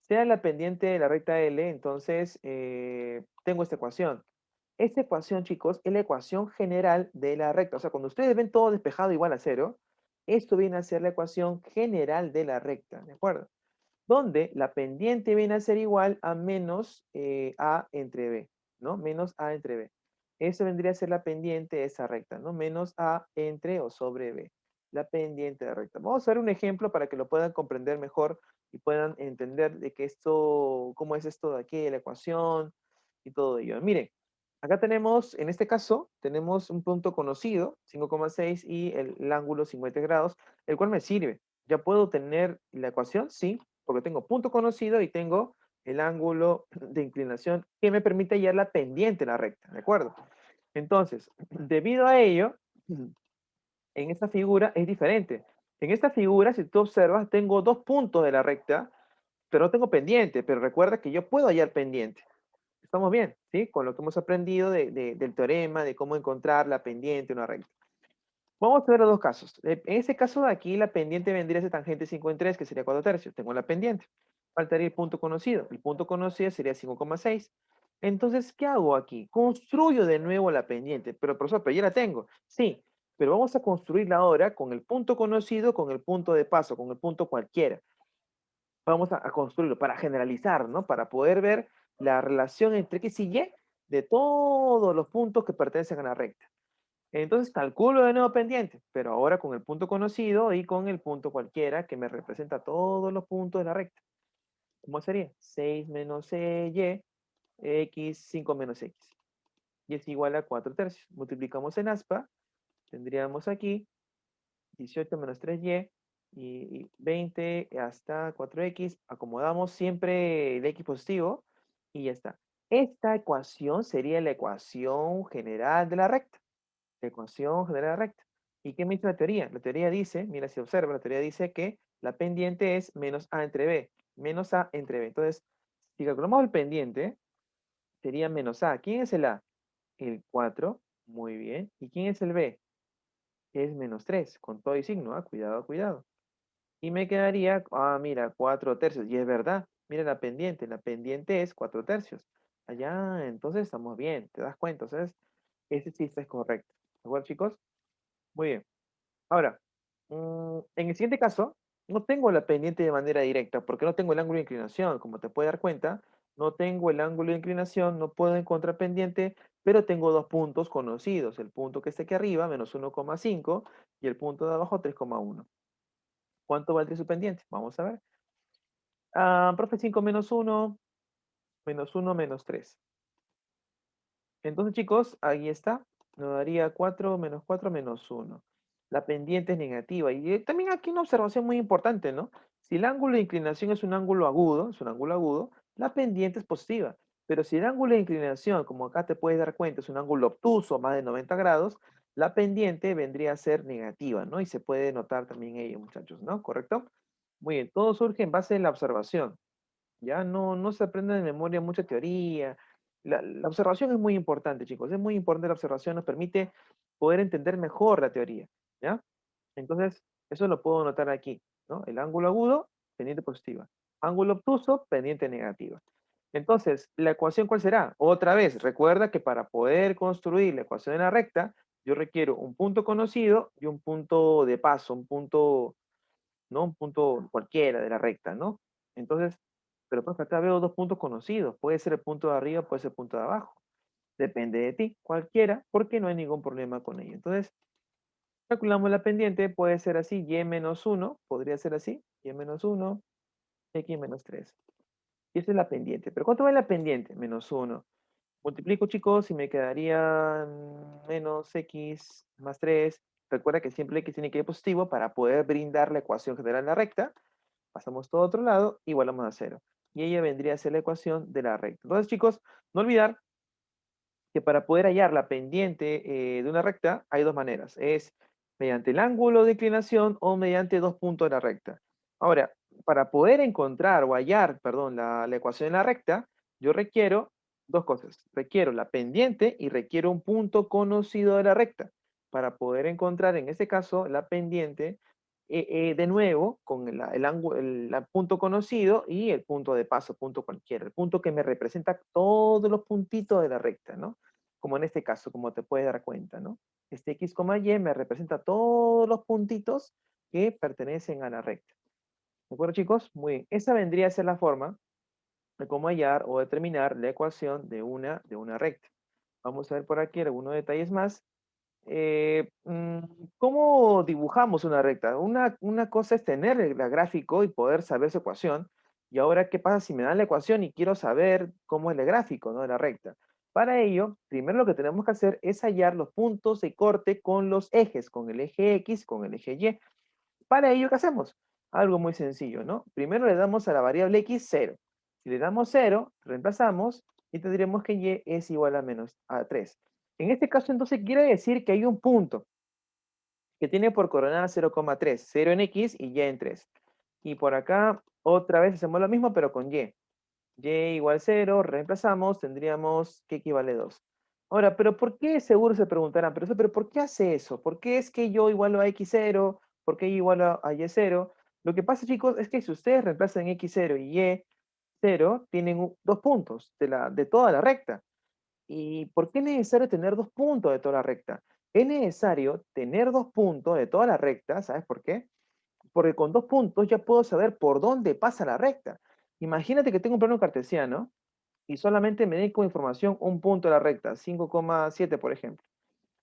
Sea la pendiente de la recta L, entonces tengo esta ecuación. Esta ecuación, chicos, es la ecuación general de la recta. O sea, cuando ustedes ven todo despejado igual a cero, esto viene a ser la ecuación general de la recta, ¿de acuerdo? Donde la pendiente viene a ser igual a menos A entre B, ¿no? Menos A entre B. Eso vendría a ser la pendiente de esa recta, ¿no? Menos A entre o sobre B. La pendiente de la recta. Vamos a ver un ejemplo para que lo puedan comprender mejor y puedan entender de que esto, cómo es esto de aquí, la ecuación y todo ello. Miren, acá tenemos, en este caso, tenemos un punto conocido, 5,6 y el ángulo 50 grados, el cual me sirve. ¿Ya puedo tener la ecuación? Sí, porque tengo punto conocido y tengo el ángulo de inclinación que me permite hallar la pendiente de la recta, ¿de acuerdo? Entonces, debido a ello, en esta figura es diferente. En esta figura, si tú observas, tengo dos puntos de la recta, pero no tengo pendiente, pero recuerda que yo puedo hallar pendiente. Estamos bien, ¿sí? Con lo que hemos aprendido del teorema, de cómo encontrar la pendiente de una recta. Vamos a ver los dos casos. En este caso de aquí, la pendiente vendría a ser tangente 5 en 3, que sería 4 tercios. Tengo la pendiente. Faltaría el punto conocido. El punto conocido sería 5,6. Entonces, ¿qué hago aquí? Construyo de nuevo la pendiente. Pero, profesor, pero ya la tengo. Sí, pero vamos a construirla ahora con el punto conocido, con el punto de paso, con el punto cualquiera. Vamos a construirlo para generalizar, ¿no? Para poder ver la relación entre X y Y de todos los puntos que pertenecen a la recta. Entonces calculo de nuevo pendiente, pero ahora con el punto conocido y con el punto cualquiera que me representa todos los puntos de la recta. ¿Cómo sería? 6 menos y, x, 5 menos x. Y es igual a 4 tercios. Multiplicamos en aspa, tendríamos aquí 18 menos 3y y 20 hasta 4x. Acomodamos siempre el x positivo y ya está. Esta ecuación sería la ecuación general de la recta. La ecuación general de la recta. ¿Y qué me dice la teoría? La teoría dice, mira si observa, la teoría dice que la pendiente es menos a entre b. Menos a entre b. Entonces, si calculamos el pendiente, sería menos a. ¿Quién es el a? El 4. Muy bien. ¿Y quién es el b? Es menos 3 con todo y signo, ¿ah? Cuidado, cuidado. Y me quedaría, mira, 4 tercios. Y es verdad, mira la pendiente es 4 tercios. Allá, entonces estamos bien, ¿te das cuenta? Entonces, ese chiste es correcto. ¿De acuerdo, chicos? Muy bien. Ahora, en el siguiente caso, no tengo la pendiente de manera directa, porque no tengo el ángulo de inclinación. Como te puedes dar cuenta, no tengo el ángulo de inclinación, no puedo encontrar pendiente, pero tengo dos puntos conocidos. El punto que está aquí arriba, menos 1,5, y el punto de abajo, 3,1. ¿Cuánto valdría su pendiente? Vamos a ver. Profe, 5 menos uno menos 3. Entonces, chicos, ahí está. Nos daría 4 menos 1. La pendiente es negativa. Y también aquí una observación muy importante, ¿no? Si el ángulo de inclinación es un ángulo agudo, la pendiente es positiva. Pero si el ángulo de inclinación, como acá te puedes dar cuenta, es un ángulo obtuso, más de 90 grados, la pendiente vendría a ser negativa, ¿no? Y se puede notar también ello, muchachos, ¿no? ¿Correcto? Muy bien, todo surge en base en la observación. Ya no se aprende de memoria mucha teoría. La observación es muy importante, chicos. Es muy importante la observación, nos permite poder entender mejor la teoría. ¿Ya? Entonces, eso lo puedo notar aquí, ¿no? El ángulo agudo, pendiente positiva. Ángulo obtuso, pendiente negativa. Entonces, ¿la ecuación cuál será? Otra vez, recuerda que para poder construir la ecuación de la recta, yo requiero un punto conocido y un punto de paso, un punto, ¿no? Un punto cualquiera de la recta, ¿no? Entonces, pero pues acá veo dos puntos conocidos. Puede ser el punto de arriba, puede ser el punto de abajo. Depende de ti, cualquiera, porque no hay ningún problema con ello. Entonces, calculamos la pendiente, puede ser así, y menos 1, podría ser así, y menos 1, x menos 3. Y esa es la pendiente. ¿Pero cuánto vale la pendiente? Menos 1. Multiplico, chicos, y me quedaría menos x más 3. Recuerda que siempre x tiene que ir positivo para poder brindar la ecuación general en la recta. Pasamos todo a otro lado, igualamos a 0. Y ella vendría a ser la ecuación de la recta. Entonces, chicos, no olvidar que para poder hallar la pendiente de una recta hay dos maneras. Es mediante el ángulo de inclinación o mediante dos puntos de la recta. Ahora, para poder encontrar o hallar, perdón, la ecuación de la recta, yo requiero dos cosas. Requiero la pendiente y requiero un punto conocido de la recta. Para poder encontrar, en este caso, la pendiente, de nuevo, con el ángulo, el punto conocido y el punto de paso, punto cualquiera. El punto que me representa todos los puntitos de la recta, ¿no? Como en este caso, como te puedes dar cuenta, ¿no? Este x, y me representa todos los puntitos que pertenecen a la recta. ¿De acuerdo, chicos? Muy bien. Esa vendría a ser la forma de cómo hallar o determinar la ecuación de una recta. Vamos a ver por aquí algunos detalles más. ¿Cómo dibujamos una recta? Una cosa es tener el gráfico y poder saber su ecuación. Y ahora, ¿qué pasa si me dan la ecuación y quiero saber cómo es el gráfico, ¿no? De la recta. Para ello, primero lo que tenemos que hacer es hallar los puntos de corte con los ejes, con el eje X, con el eje Y. Para ello, ¿qué hacemos? Algo muy sencillo, ¿no? Primero le damos a la variable X 0. Si le damos 0, reemplazamos y tendremos que Y es igual a menos a 3. En este caso, entonces, quiere decir que hay un punto que tiene por coordenada 0,3, 0 en X y Y en 3. Y por acá, otra vez hacemos lo mismo, pero con Y. Y igual 0, reemplazamos, tendríamos que equivale 2. Ahora, ¿pero por qué? Seguro se preguntarán, ¿pero por qué hace eso? ¿Por qué es que yo igualo a X0? ¿Por qué Y igualo a Y0? Lo que pasa, chicos, es que si ustedes reemplazan X0 y Y0, tienen dos puntos de toda la recta. ¿Y por qué es necesario tener dos puntos de toda la recta? Es necesario tener dos puntos de toda la recta, ¿sabes por qué? Porque con dos puntos ya puedo saber por dónde pasa la recta. Imagínate que tengo un plano cartesiano y solamente me den como información un punto de la recta, 5,7 por ejemplo.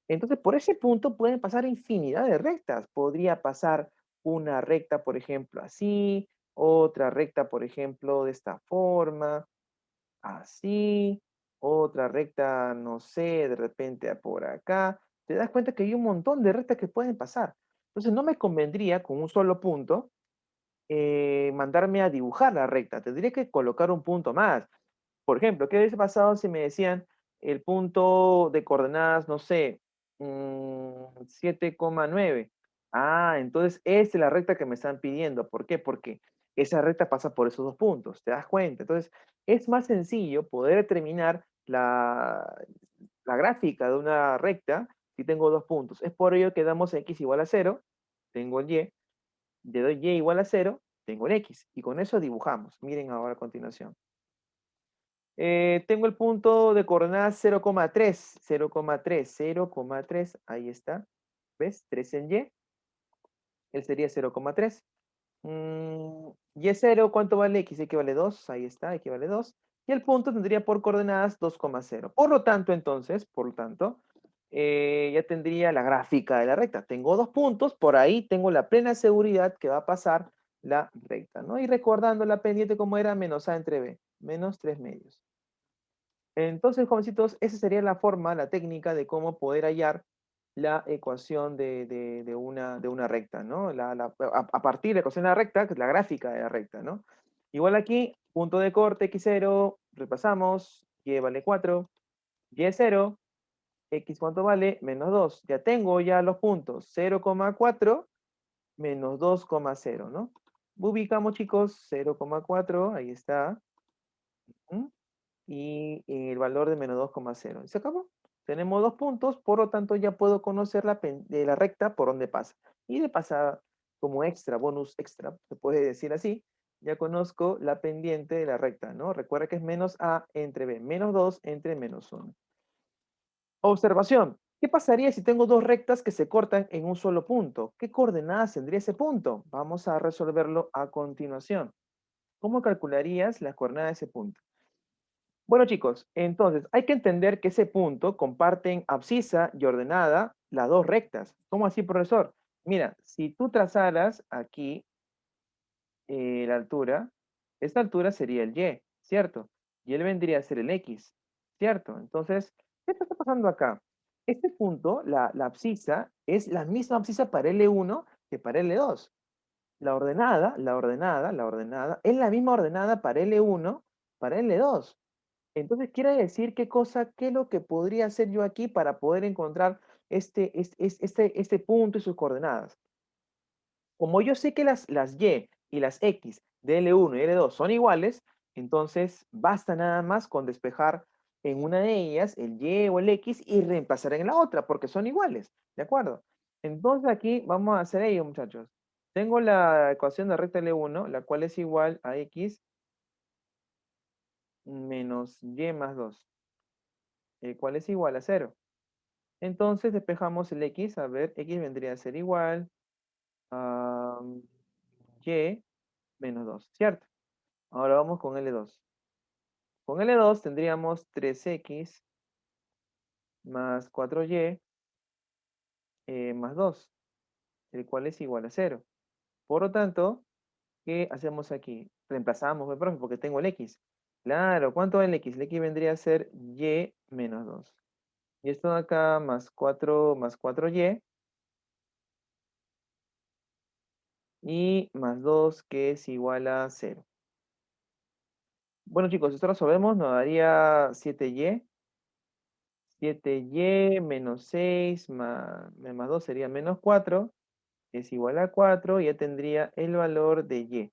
Entonces, por ese punto pueden pasar infinidad de rectas. Podría pasar una recta, por ejemplo, así, otra recta, por ejemplo, de esta forma, así, otra recta, no sé, de repente por acá. Te das cuenta que hay un montón de rectas que pueden pasar. Entonces no me convendría con un solo punto mandarme a dibujar la recta. Tendría que colocar un punto más. Por ejemplo, ¿qué hubiese pasado si me decían el punto de coordenadas, no sé, 7,9? Ah, entonces esta es la recta que me están pidiendo. ¿Por qué? Porque esa recta pasa por esos dos puntos, ¿te das cuenta? Entonces, es más sencillo poder determinar la gráfica de una recta si tengo dos puntos. Es por ello que damos x igual a 0, tengo el y, le doy y igual a 0, tengo el x. Y con eso dibujamos. Miren ahora a continuación. Tengo el punto de coordenadas 0,3, 0,3, 0,3, ahí está. ¿Ves? 3 en y, él sería 0,3. Y es 0, ¿cuánto vale x? Equivale 2, ahí está, equivale 2. Y el punto tendría por coordenadas 2,0. Por lo tanto, entonces, ya tendría la gráfica de la recta. Tengo dos puntos, por ahí tengo la plena seguridad que va a pasar la recta, ¿no? Y recordando la pendiente como era menos a entre b, menos 3 medios. Entonces, jovencitos, esa sería la forma, la técnica de cómo poder hallar la ecuación de una recta, ¿no? A partir de la ecuación de la recta, que es la gráfica de la recta, ¿no? Igual aquí, punto de corte x0, repasamos, y vale 4, y es 0, x ¿cuánto vale? Menos 2. Ya tengo ya los puntos, 0,4 menos 2,0, ¿no? Ubicamos, chicos, 0,4, ahí está. ¿Mm? Y el valor de menos 2,0. ¿Y se acabó? Tenemos dos puntos, por lo tanto ya puedo conocer de la recta por donde pasa. Y de pasada, como extra, bonus extra, se puede decir así, ya conozco la pendiente de la recta, ¿no? Recuerda que es menos a entre b, menos 2 entre menos 1. Observación. ¿Qué pasaría si tengo dos rectas que se cortan en un solo punto? ¿Qué coordenadas tendría ese punto? Vamos a resolverlo a continuación. ¿Cómo calcularías las coordenadas de ese punto? Bueno, chicos, entonces hay que entender que ese punto comparten abscisa y ordenada las dos rectas. ¿Cómo así, profesor? Mira, si tú trazaras aquí la altura, esta altura sería el y, ¿cierto? Y él vendría a ser el x, ¿cierto? Entonces, ¿qué está pasando acá? Este punto, la abscisa, es la misma abscisa para L1 que para L2. La ordenada, es la misma ordenada para L1, para L2. Entonces, quiere decir qué es lo que podría hacer yo aquí para poder encontrar este punto y sus coordenadas. Como yo sé que las y y las x de L1 y L2 son iguales, entonces basta nada más con despejar en una de ellas el y o el x y reemplazar en la otra, porque son iguales, ¿de acuerdo? Entonces aquí vamos a hacer ello, muchachos. Tengo la ecuación de recta L1, la cual es igual a x menos y más 2, el cual es igual a 0. Entonces despejamos el x, a ver, x vendría a ser igual a y menos 2, ¿cierto? Ahora vamos con L2. Con L2 tendríamos 3x más 4y más 2, el cual es igual a 0. Por lo tanto, ¿qué hacemos aquí? Reemplazamos, ¿ve, profe? Porque tengo el x. Claro, ¿cuánto es el x? El x vendría a ser y menos 2. Y esto de acá más 4y y más 2 que es igual a 0. Bueno, chicos, esto lo resolvemos, nos daría 7y. 7y menos 6 más 2 sería menos 4, es igual a 4, y ya tendría el valor de y.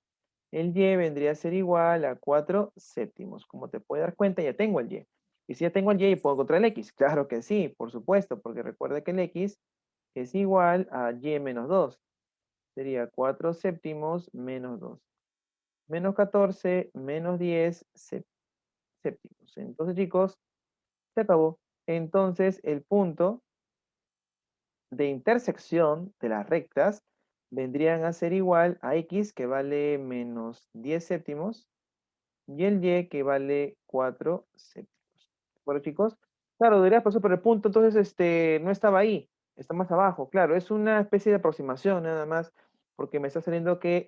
El y vendría a ser igual a 4 séptimos. Como te puedes dar cuenta, ya tengo el y. Y si ya tengo el y, ¿puedo encontrar el x? Claro que sí, por supuesto, porque recuerda que el x es igual a y menos 2. Sería 4 séptimos menos 2. Menos 14 menos 10 séptimos. Entonces, chicos, se acabó. Entonces, el punto de intersección de las rectas vendrían a ser igual a x, que vale menos 10 séptimos, y el y, que vale 4 séptimos. Bueno, chicos, claro, debería pasar por el punto, entonces no estaba ahí, está más abajo. Claro, es una especie de aproximación nada más, porque me está saliendo que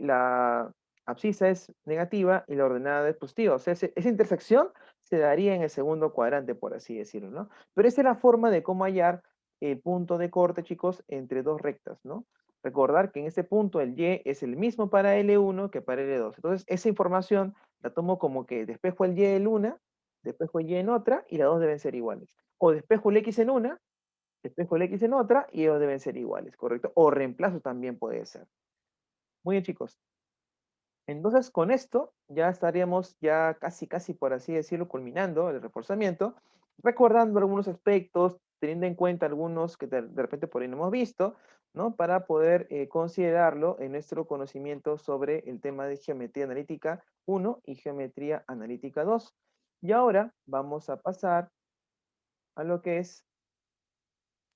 abscisa es negativa y la ordenada es positiva. O sea, esa intersección se daría en el segundo cuadrante, por así decirlo, ¿no? Pero esa es la forma de cómo hallar el punto de corte, chicos, entre dos rectas, ¿no? Recordar que en este punto el Y es el mismo para L1 que para L2. Entonces, esa información la tomo como que despejo el Y en una, despejo el Y en otra, y las dos deben ser iguales. O despejo el X en una, despejo el X en otra, y ellos deben ser iguales, ¿correcto? O reemplazo también puede ser. Muy bien, chicos. Entonces, con esto ya estaríamos ya casi por así decirlo, culminando el reforzamiento, recordando algunos aspectos, teniendo en cuenta algunos que de repente por ahí no hemos visto, ¿no? Para poder considerarlo en nuestro conocimiento sobre el tema de geometría analítica 1 y geometría analítica 2. Y ahora vamos a pasar a lo que es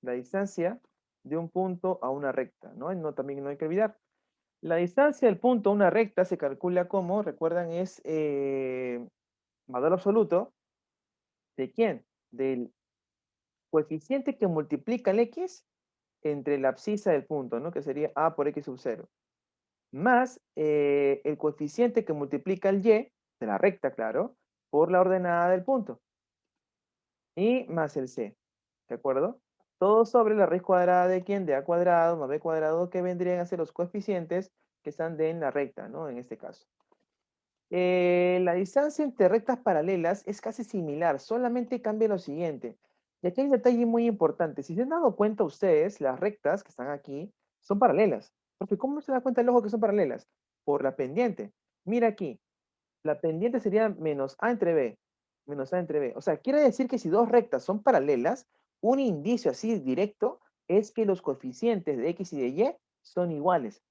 la distancia de un punto a una recta, ¿no? También no hay que olvidar. La distancia del punto a una recta se calcula como, recuerdan, es valor absoluto de quién? Del coeficiente que multiplica el x entre la abscisa del punto, ¿no? Que sería a por x sub 0, más el coeficiente que multiplica el y, de la recta, claro, por la ordenada del punto, y más el c, ¿de acuerdo? Todo sobre la raíz cuadrada de quién? De a cuadrado más b cuadrado, que vendrían a ser los coeficientes que están en la recta, ¿no? En este caso. La distancia entre rectas paralelas es casi similar, solamente cambia lo siguiente. Y aquí hay un detalle muy importante. Si se han dado cuenta ustedes, las rectas que están aquí son paralelas. Porque ¿cómo se da cuenta el ojo que son paralelas? Por la pendiente. Mira aquí, la pendiente sería menos a entre b, menos a entre b. O sea, quiere decir que si dos rectas son paralelas, un indicio así directo es que los coeficientes de x y de y son iguales.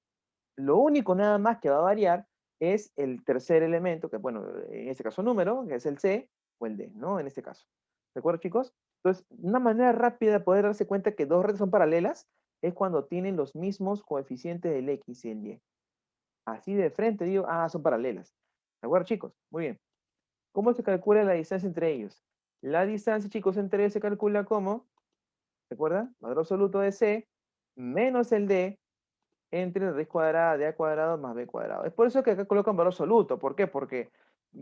Lo único nada más que va a variar es el tercer elemento, que bueno, en este caso número, que es el C o el D, ¿no? En este caso. ¿De acuerdo, chicos? Entonces, una manera rápida de poder darse cuenta que dos redes son paralelas es cuando tienen los mismos coeficientes del X y el Y. Así de frente digo, ah, son paralelas. ¿De acuerdo, chicos? Muy bien. ¿Cómo se calcula la distancia entre ellos? La distancia, chicos, entre ellos se calcula como, ¿recuerdan? Valor absoluto de C menos el D entre raíz cuadrada de a cuadrado más b cuadrado. Es por eso que acá colocan valor absoluto. ¿Por qué? Porque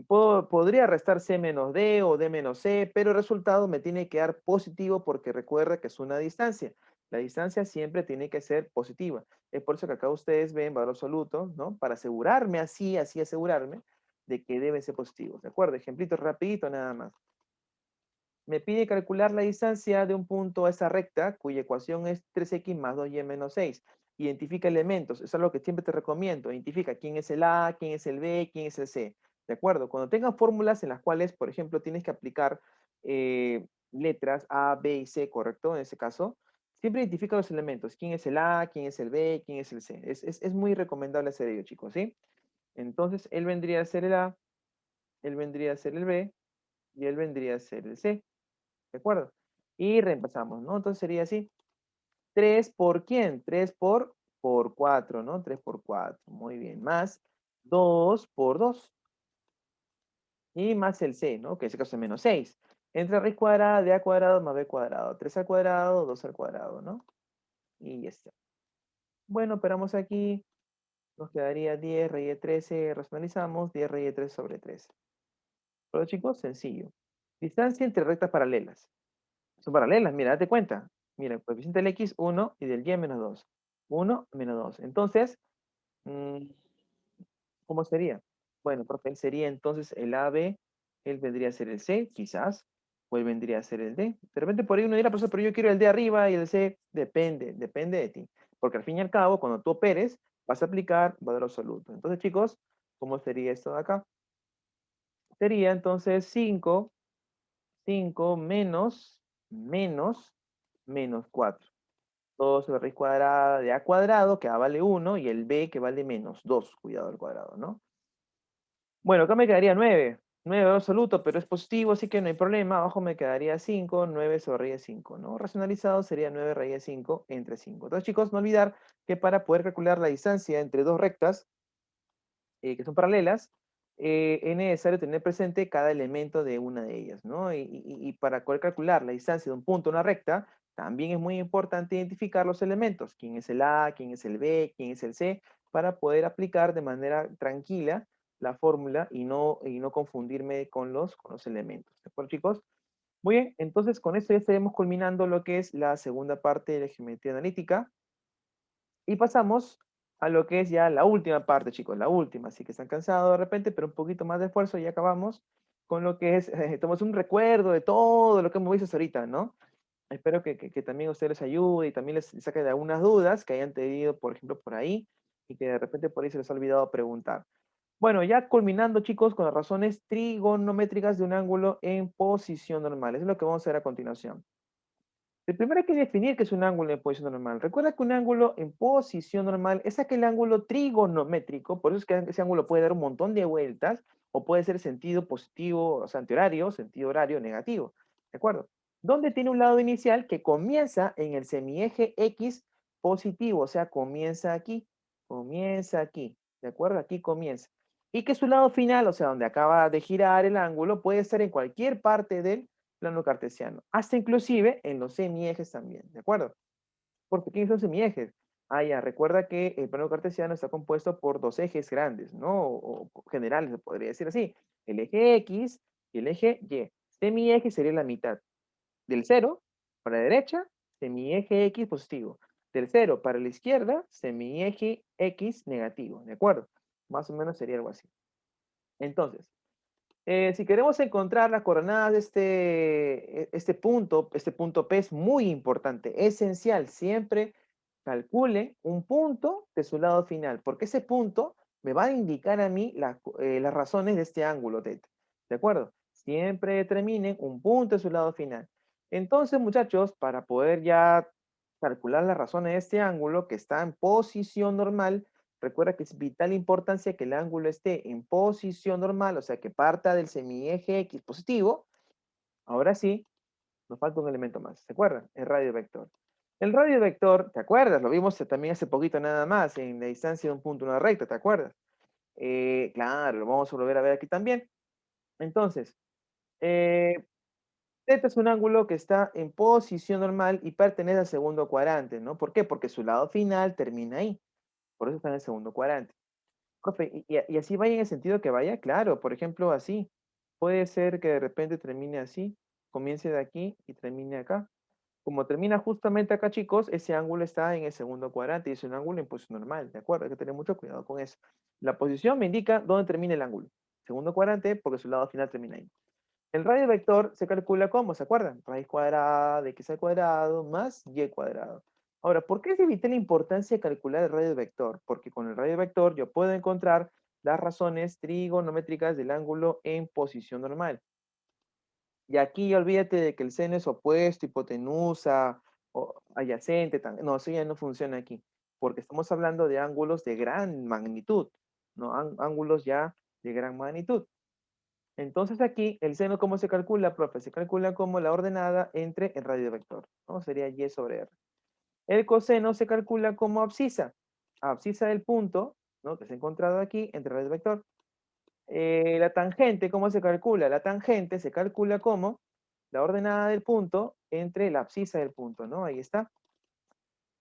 podría restar c menos d o d menos c, pero el resultado me tiene que dar positivo porque recuerda que es una distancia. La distancia siempre tiene que ser positiva. Es por eso que acá ustedes ven valor absoluto, ¿no? Para asegurarme así asegurarme de que debe ser positivo. ¿De acuerdo? Ejemplito rapidito nada más. Me pide calcular la distancia de un punto a esa recta, cuya ecuación es 3x más 2y menos 6. Identifica elementos, eso es lo que siempre te recomiendo. Identifica quién es el A, quién es el B, quién es el C. ¿De acuerdo? Cuando tengas fórmulas en las cuales, por ejemplo, tienes que aplicar letras A, B y C, ¿correcto? En ese caso, siempre identifica los elementos. ¿Quién es el A, quién es el B, quién es el C? Es muy recomendable hacer ello, chicos, ¿sí? Entonces, él vendría a ser el A, él vendría a ser el B y él vendría a ser el C. ¿De acuerdo? Y reemplazamos, ¿no? Entonces sería así. 3 por quién? 3 por 4, ¿no? 3 por 4. Muy bien. Más 2 por 2. Y más el c, ¿no? Que en ese caso es menos 6. Entre raíz cuadrada de a cuadrado más b cuadrado. 3 al cuadrado, 2 al cuadrado, ¿no? Y ya está. Bueno, operamos aquí. Nos quedaría 10 raíz de 13. Racionalizamos. 10 raíz de 13 sobre 13. Pero chicos, sencillo. Distancia entre rectas paralelas. Son paralelas, mira, date cuenta. Mira, el coeficiente del x, 1 y del y menos 2. 1 menos 2. Entonces, mm, ¿cómo sería? Bueno, profe, él sería entonces el AB, él vendría a ser el C, quizás, o él vendría a ser el D. De repente por ahí uno dirá, profesor, pero yo quiero el D arriba y el C. Depende de ti. Porque al fin y al cabo, cuando tú operes, vas a aplicar valor absoluto. Entonces, chicos, ¿cómo sería esto de acá? Sería entonces 5 menos 4. 2 sobre raíz cuadrada de a cuadrado, que a vale 1, y el b que vale menos 2, cuidado al cuadrado, ¿no? Bueno, acá me quedaría 9. 9 absoluto, pero es positivo, así que no hay problema. Abajo me quedaría 5, 9 sobre raíz de 5, ¿no? Racionalizado sería 9 raíz de 5 entre 5. Entonces, chicos, no olvidar que para poder calcular la distancia entre dos rectas, que son paralelas, es necesario tener presente cada elemento de una de ellas, ¿no? Y para poder calcular la distancia de un punto a una recta, también es muy importante identificar los elementos, quién es el A, quién es el B, quién es el C, para poder aplicar de manera tranquila la fórmula y no confundirme con los elementos. ¿De acuerdo, chicos? Muy bien, entonces con esto ya estaremos culminando lo que es la segunda parte de la geometría analítica y pasamos a lo que es ya la última parte, chicos, la última. Así que están cansados de repente, pero un poquito más de esfuerzo y acabamos con lo que es, tomamos un recuerdo de todo lo que hemos visto hasta ahorita, ¿no? Espero que también a ustedes les ayude y también les saque de algunas dudas que hayan tenido, por ejemplo, por ahí y que de repente por ahí se les ha olvidado preguntar. Bueno, ya culminando, chicos, con las razones trigonométricas de un ángulo en posición normal. Eso es lo que vamos a hacer a continuación. El primero hay que definir qué es un ángulo en posición normal. Recuerda que un ángulo en posición normal es aquel ángulo trigonométrico, por eso es que ese ángulo puede dar un montón de vueltas, o puede ser sentido positivo, o sea, antihorario, sentido horario negativo. ¿De acuerdo? Donde tiene un lado inicial que comienza en el semieje X positivo, o sea, comienza aquí, ¿de acuerdo? Aquí comienza. Y que su lado final, o sea, donde acaba de girar el ángulo, puede estar en cualquier parte del plano cartesiano, hasta inclusive en los semiejes también, ¿de acuerdo? Porque ¿qué son semiejes? Ah, ya, recuerda que el plano cartesiano está compuesto por dos ejes grandes, ¿no? O generales, se podría decir así. El eje X y el eje Y. Semieje sería la mitad. Del cero para la derecha, semieje X positivo. Del cero para la izquierda, semieje X negativo, ¿de acuerdo? Más o menos sería algo así. Entonces, si queremos encontrar las coordenadas de este punto P es muy importante, esencial. Siempre calcule un punto de su lado final, porque ese punto me va a indicar a mí las razones de este ángulo θ. ¿De acuerdo? Siempre determinen un punto de su lado final. Entonces, muchachos, para poder ya calcular las razones de este ángulo que está en posición normal, recuerda que es vital importancia que el ángulo esté en posición normal, o sea, que parta del semieje X positivo. Ahora sí, nos falta un elemento más, ¿se acuerdan? El radio vector. El radio vector, ¿te acuerdas? Lo vimos también hace poquito nada más, en la distancia de un punto, una recta, ¿te acuerdas? Claro, lo vamos a volver a ver aquí también. Entonces, eh, θ es un ángulo que está en posición normal y pertenece al segundo cuadrante, ¿no? ¿Por qué? Porque su lado final termina ahí. Por eso está en el segundo cuadrante. Profe, y así vaya en el sentido que vaya, claro, por ejemplo, así. Puede ser que de repente termine así, comience de aquí y termine acá. Como termina justamente acá, chicos, ese ángulo está en el segundo cuadrante y es un ángulo en posición normal, ¿de acuerdo? Hay que tener mucho cuidado con eso. La posición me indica dónde termina el ángulo. Segundo cuadrante, porque su lado final termina ahí. El radio vector se calcula como, ¿se acuerdan? Raíz cuadrada de x al cuadrado más y cuadrado. Ahora, ¿por qué es de vital importancia calcular el radio vector? Porque con el radio vector yo puedo encontrar las razones trigonométricas del ángulo en posición normal. Y aquí olvídate de que el seno es opuesto, hipotenusa, o adyacente, no, eso ya no funciona aquí, porque estamos hablando de ángulos de gran magnitud, ¿no? Ángulos ya de gran magnitud. Entonces aquí, el seno, ¿cómo se calcula, profe? Se calcula como la ordenada entre el radio vector, ¿no? Sería y sobre r. El coseno se calcula como abscisa del punto, ¿no? Que se ha encontrado aquí entre el radio vector. La tangente, ¿cómo se calcula? La tangente se calcula como la ordenada del punto entre la abscisa del punto, ¿no? Ahí está.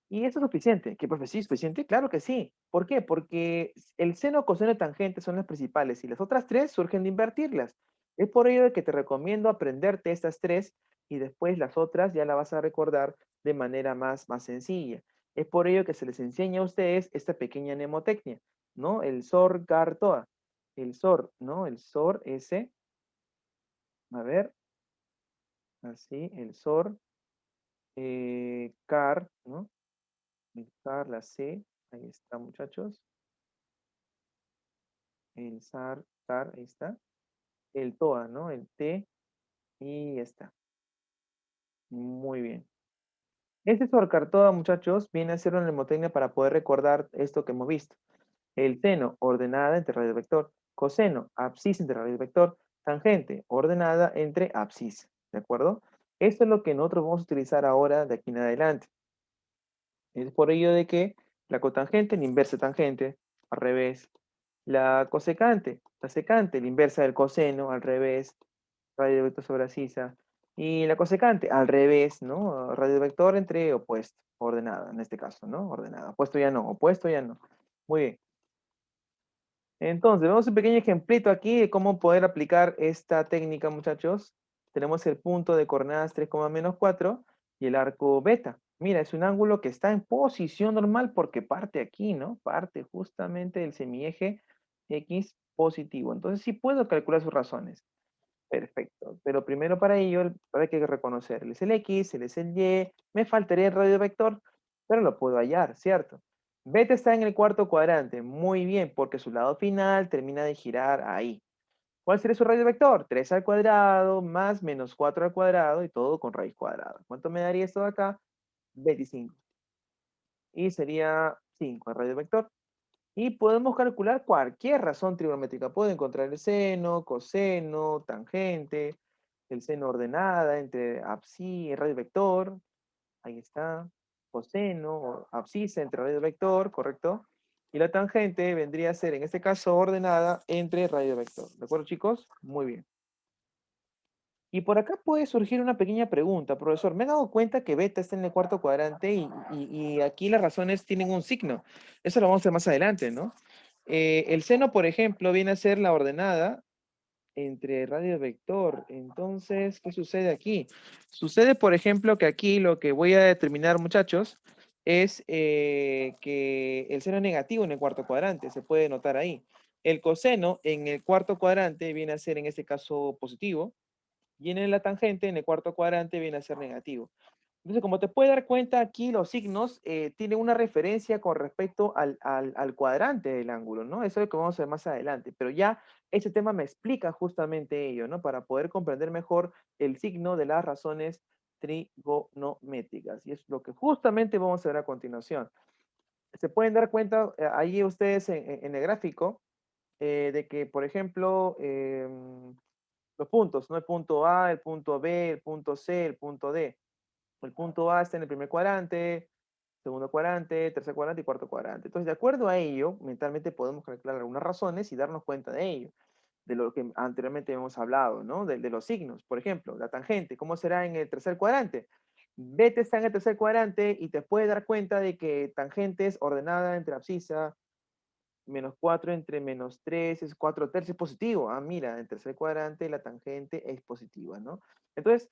Y eso es suficiente. ¿Qué, profe? ¿Sí es suficiente? Claro que sí. ¿Por qué? Porque el seno, coseno y tangente son las principales y las otras tres surgen de invertirlas. Es por ello de que te recomiendo aprenderte estas tres y después las otras ya las vas a recordar de manera más sencilla. Es por ello que se les enseña a ustedes esta pequeña mnemotecnia, ¿no? El SOR, GAR, TOA. El SOR, ¿no? El SOR, S, a ver, así, el SOR, CAR, ¿no? El CAR, la C, ahí está, muchachos. El SAR, CAR, ahí está. El TOA, ¿no? El T, y ya está. Muy bien. Este SOR-CAR-TOA, muchachos, viene a ser una mnemotecnia para poder recordar esto que hemos visto. El seno, ordenada entre radio vector. Coseno, abscisa entre radio vector. Tangente, ordenada entre abscisa. ¿De acuerdo? Esto es lo que nosotros vamos a utilizar ahora de aquí en adelante. Es por ello de que la cotangente, la inversa tangente, al revés. La secante, la inversa del coseno, al revés. Radio vector sobre abscisa. Y la cosecante, al revés, ¿no? Radio vector entre opuesto, ordenada, en este caso, ¿no? Ordenada. Opuesto ya no, opuesto ya no. Muy bien. Entonces, vemos un pequeño ejemplito aquí de cómo poder aplicar esta técnica, muchachos. Tenemos el punto de coordenadas 3, menos 4 y el arco beta. Mira, es un ángulo que está en posición normal porque parte aquí, ¿no? Parte justamente del semieje X positivo. Entonces, sí puedo calcular sus razones. Perfecto. Pero primero para ello, hay que reconocer, él es el X, él es el Y, me faltaría el radio vector, pero lo puedo hallar, ¿cierto? Beta está en el cuarto cuadrante, muy bien, porque su lado final termina de girar ahí. ¿Cuál sería su radio vector? 3 al cuadrado más menos 4 al cuadrado y todo con raíz cuadrada. ¿Cuánto me daría esto de acá? 25. Y sería 5 el radio vector. Y podemos calcular cualquier razón trigonométrica. Puedo encontrar el seno, coseno, tangente, el seno ordenada entre abscisa y radio vector. Ahí está. Coseno o abscisa entre radio vector, ¿correcto? Y la tangente vendría a ser, en este caso, ordenada entre radio vector. ¿De acuerdo, chicos? Muy bien. Y por acá puede surgir una pequeña pregunta, profesor. Me he dado cuenta que beta está en el cuarto cuadrante y aquí las razones tienen un signo. Eso lo vamos a hacer más adelante, ¿no? El seno, por ejemplo, viene a ser la ordenada entre radio vector. Entonces, ¿qué sucede aquí? Sucede, por ejemplo, que aquí lo que voy a determinar, muchachos, es que el seno es negativo en el cuarto cuadrante. Se puede notar ahí. El coseno en el cuarto cuadrante viene a ser, en este caso, positivo y en la tangente, en el cuarto cuadrante, viene a ser negativo. Entonces, como te puedes dar cuenta, aquí los signos tienen una referencia con respecto al cuadrante del ángulo, ¿no? Eso es lo que vamos a ver más adelante, pero ya ese tema me explica justamente ello, ¿no? Para poder comprender mejor el signo de las razones trigonométricas. Y es lo que justamente vamos a ver a continuación. Se pueden dar cuenta ahí ustedes en el gráfico de que, por ejemplo, los puntos, ¿no? El punto A, el punto B, el punto C, el punto D. El punto A está en el primer cuadrante, segundo cuadrante, tercer cuadrante y cuarto cuadrante. Entonces, de acuerdo a ello, mentalmente podemos calcular algunas razones y darnos cuenta de ello, de lo que anteriormente hemos hablado, ¿no? De los signos. Por ejemplo, la tangente, ¿cómo será en el tercer cuadrante? Beta está en el tercer cuadrante y te puedes dar cuenta de que tangente es ordenada entre abscisa, menos 4 entre menos 3 es 4 tercios positivo. Ah, mira, en el tercer cuadrante la tangente es positiva, ¿no? Entonces,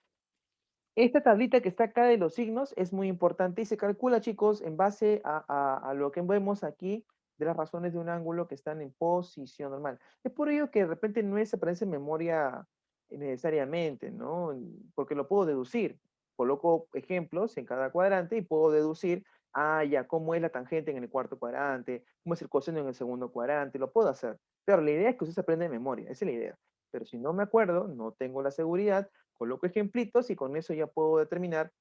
esta tablita que está acá de los signos es muy importante y se calcula, chicos, en base a lo que vemos aquí de las razones de un ángulo que están en posición normal. Es por ello que de repente no se aparece en memoria necesariamente, ¿no? Porque lo puedo deducir. Coloco ejemplos en cada cuadrante y puedo deducir, ah, ya, cómo es la tangente en el cuarto cuadrante, cómo es el coseno en el segundo cuadrante, lo puedo hacer. Pero la idea es que usted se aprenda de memoria, esa es la idea. Pero si no me acuerdo, no tengo la seguridad, coloco ejemplitos y con eso ya puedo determinar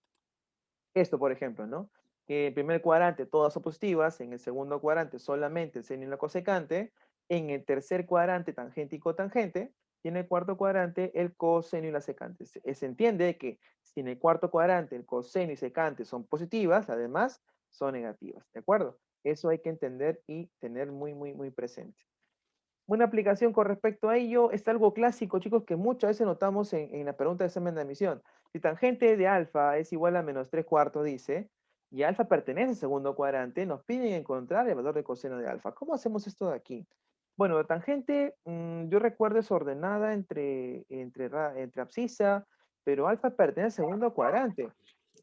esto, por ejemplo, ¿no? Que en el primer cuadrante todas son positivas, en el segundo cuadrante solamente el seno y la cosecante, en el tercer cuadrante tangente y cotangente, y en el cuarto cuadrante el coseno y la secante. Se entiende que si en el cuarto cuadrante el coseno y secante son positivas, además son negativas, ¿de acuerdo? Eso hay que entender y tener muy, muy, muy presente. Una aplicación con respecto a ello es algo clásico, chicos, que muchas veces notamos en la pregunta de examen de admisión. Si tangente de alfa es igual a menos 3 cuartos, dice, y alfa pertenece al segundo cuadrante, nos piden encontrar el valor de coseno de alfa. ¿Cómo hacemos esto de aquí? Bueno, la tangente, yo recuerdo es ordenada entre abscisa, pero alfa pertenece al segundo cuadrante.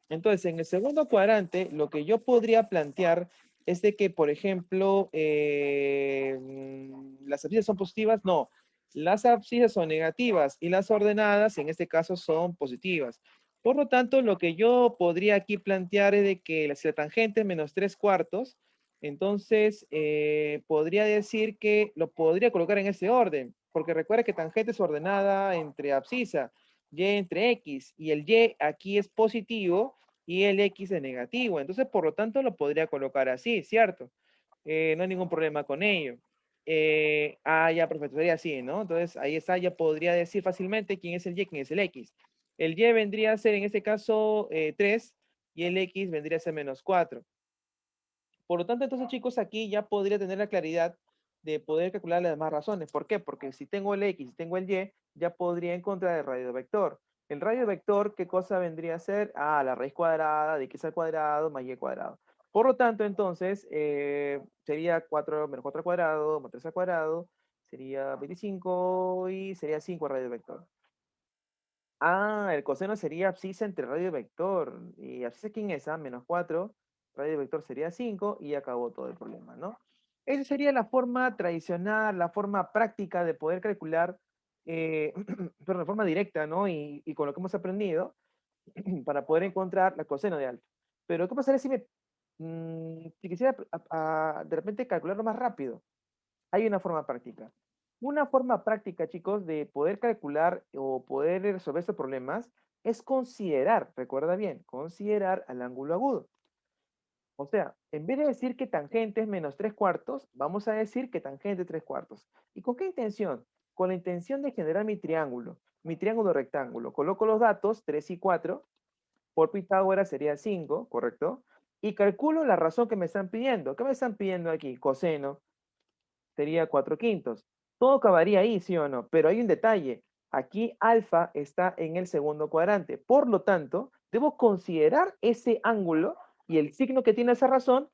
Entonces, en el segundo cuadrante, lo que yo podría plantear es de que, por ejemplo, las abscisas son positivas. No, las abscisas son negativas y las ordenadas, en este caso, son positivas. Por lo tanto, lo que yo podría aquí plantear es de que si la tangente es menos 3 cuartos, entonces podría decir que lo podría colocar en ese orden, porque recuerda que tangente es ordenada entre abscisa, y entre x, y el y aquí es positivo, y el X es negativo. Entonces, por lo tanto, lo podría colocar así, ¿cierto? No hay ningún problema con ello. Ya, profesor, sería así, ¿no? Entonces, ahí está, ya podría decir fácilmente quién es el Y, quién es el X. El Y vendría a ser, en este caso, 3, y el X vendría a ser menos 4. Por lo tanto, entonces, chicos, aquí ya podría tener la claridad de poder calcular las demás razones. ¿Por qué? Porque si tengo el X y tengo el Y, ya podría encontrar el radio vector. El radio vector, ¿qué cosa vendría a ser? Ah, la raíz cuadrada de x al cuadrado más y cuadrado. Por lo tanto, entonces, sería 4 menos 4 al cuadrado, más 3 al cuadrado, sería 25 y sería 5 radio vector. Ah, el coseno sería abscisa entre radio y vector. ¿Y abscisa quién es? Ah, menos 4, radio y vector sería 5 y acabó todo el problema, ¿no? Esa sería la forma tradicional, la forma práctica de poder calcular, pero de forma directa, ¿no? Y con lo que hemos aprendido, para poder encontrar la coseno de alfa. Pero, ¿qué pasaría si quisiera de repente calcularlo más rápido? Hay una forma práctica. Una forma práctica, chicos, de poder calcular o poder resolver estos problemas es considerar, recuerda bien, considerar al ángulo agudo. O sea, en vez de decir que tangente es menos 3 cuartos, vamos a decir que tangente es 3 cuartos. ¿Y con qué intención? Con la intención de generar mi triángulo rectángulo. Coloco los datos, 3 y 4, por Pitágoras sería 5, ¿correcto? Y calculo la razón que me están pidiendo. ¿Qué me están pidiendo aquí? Coseno sería 4 quintos. Todo acabaría ahí, ¿sí o no? Pero hay un detalle. Aquí alfa está en el segundo cuadrante. Por lo tanto, debo considerar ese ángulo y el signo que tiene esa razón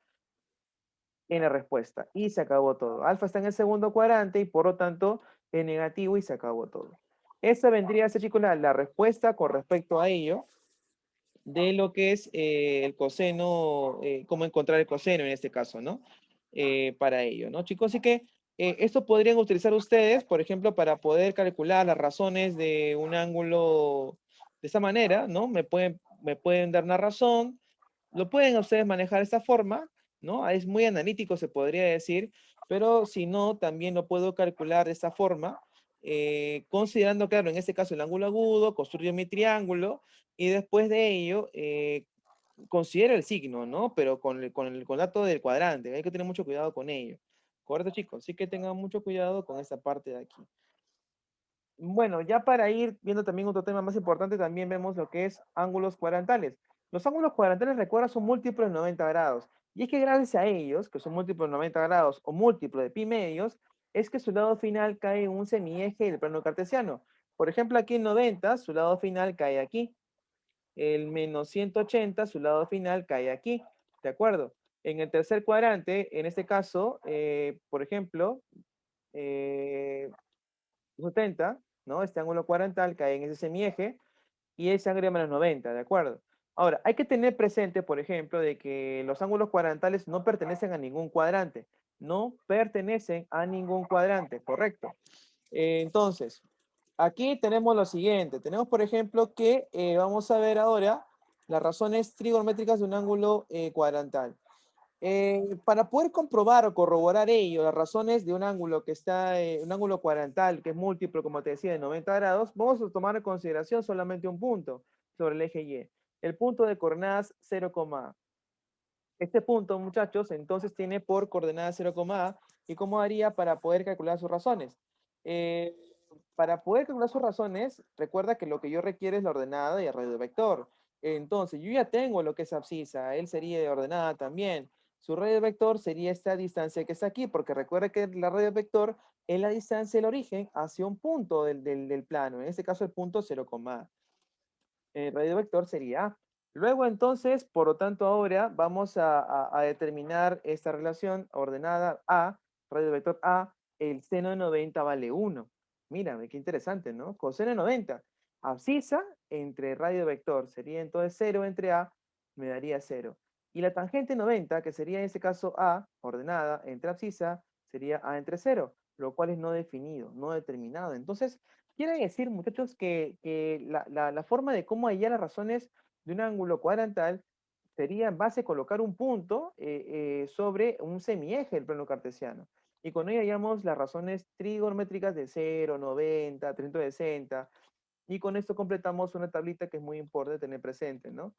en la respuesta. Y se acabó todo. Alfa está en el segundo cuadrante y por lo tanto es negativo y se acabó todo. Esa vendría a ser, chicos, la respuesta con respecto a ello de lo que es el coseno, cómo encontrar el coseno en este caso, ¿no? Para ello, ¿no, chicos? Así que esto podrían utilizar ustedes, por ejemplo, para poder calcular las razones de un ángulo de esta manera, ¿no? Me pueden dar una razón, lo pueden ustedes manejar de esta forma, ¿no? Es muy analítico, se podría decir, pero si no, también lo puedo calcular de esta forma, considerando, claro, en este caso el ángulo agudo, construyo mi triángulo, y después de ello, considero el signo, ¿no? Pero con el dato del cuadrante, hay que tener mucho cuidado con ello. ¿Correcto, chicos? Así que tengan mucho cuidado con esta parte de aquí. Bueno, ya para ir viendo también otro tema más importante, también vemos lo que es ángulos cuadrantales. Los ángulos cuadrantales, recuerda, son múltiplos de 90 grados. Y es que gracias a ellos, que son múltiplos de 90 grados o múltiplo de pi medios, es que su lado final cae en un semieje del plano cartesiano. Por ejemplo, aquí en 90, su lado final cae aquí. El menos 180, su lado final cae aquí. ¿De acuerdo? En el tercer cuadrante, en este caso, por ejemplo, eh, 70, ¿no? Este ángulo cuadrantal cae en ese semieje y ese ángulo menos 90, ¿de acuerdo? Ahora, hay que tener presente, por ejemplo, de que los ángulos cuadrantales no pertenecen a ningún cuadrante. No pertenecen a ningún cuadrante, ¿correcto? Entonces, aquí tenemos lo siguiente. Tenemos, por ejemplo, que vamos a ver ahora las razones trigonométricas de un ángulo cuadrantal. Para poder comprobar o corroborar ello, las razones de un ángulo que está, un ángulo cuadrantal, que es múltiplo, como te decía, de 90 grados, vamos a tomar en consideración solamente un punto sobre el eje Y. El punto de coordenadas 0, este punto, muchachos, entonces tiene por coordenada 0, A. ¿Y cómo haría para poder calcular sus razones? Eh, para poder calcular sus razones, recuerda que lo que yo requiero es la ordenada y el radio vector. Entonces, yo ya tengo lo que es abscisa, él sería de ordenada también. Su radio vector sería esta distancia que está aquí, porque recuerda que la radio vector es la distancia del origen hacia un punto del plano, en este caso el punto 0, A. El radio vector sería A. Luego entonces, por lo tanto, ahora vamos a determinar esta relación ordenada A, radio vector A, el seno de 90 vale 1. Mírame, qué interesante, ¿no? Coseno de 90. Abscisa entre radio vector sería entonces 0 entre A, me daría 0. Y la tangente 90, que sería en este caso A, ordenada, entre abscisa, sería A entre 0, lo cual es no definido, no determinado. Entonces, quiere decir, muchachos, que la forma de cómo hallar las razones de un ángulo cuadrantal sería en base a colocar un punto sobre un semieje del plano cartesiano. Y con ello hallamos las razones trigonométricas de 0, 90, 360. Y con esto completamos una tablita que es muy importante tener presente, ¿no?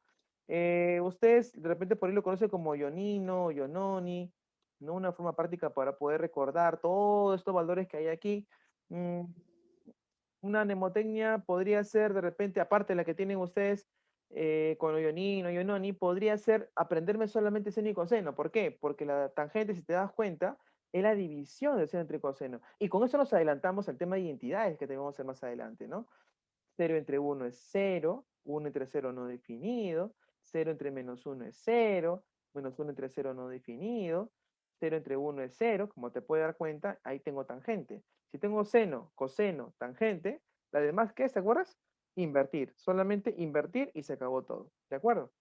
Ustedes de repente por ahí lo conocen como Ionino, Iononi, ¿no? Una forma práctica para poder recordar todos estos valores que hay aquí. Mm, una mnemotecnia podría ser de repente, aparte de la que tienen ustedes con Ionino, Iononi, podría ser aprenderme solamente seno y coseno. ¿Por qué? Porque la tangente, si te das cuenta, es la división del seno entre coseno. Y con eso nos adelantamos al tema de identidades que tenemos que hacer más adelante, ¿no? 0 entre 1 es 0, 1 entre 0 no definido, 0 entre menos 1 es 0, menos 1 entre 0 no definido, 0 entre 1 es 0, como te puedes dar cuenta, ahí tengo tangente. Si tengo seno, coseno, tangente, la demás, ¿qué? ¿Te acuerdas? Invertir, solamente invertir y se acabó todo, ¿de acuerdo?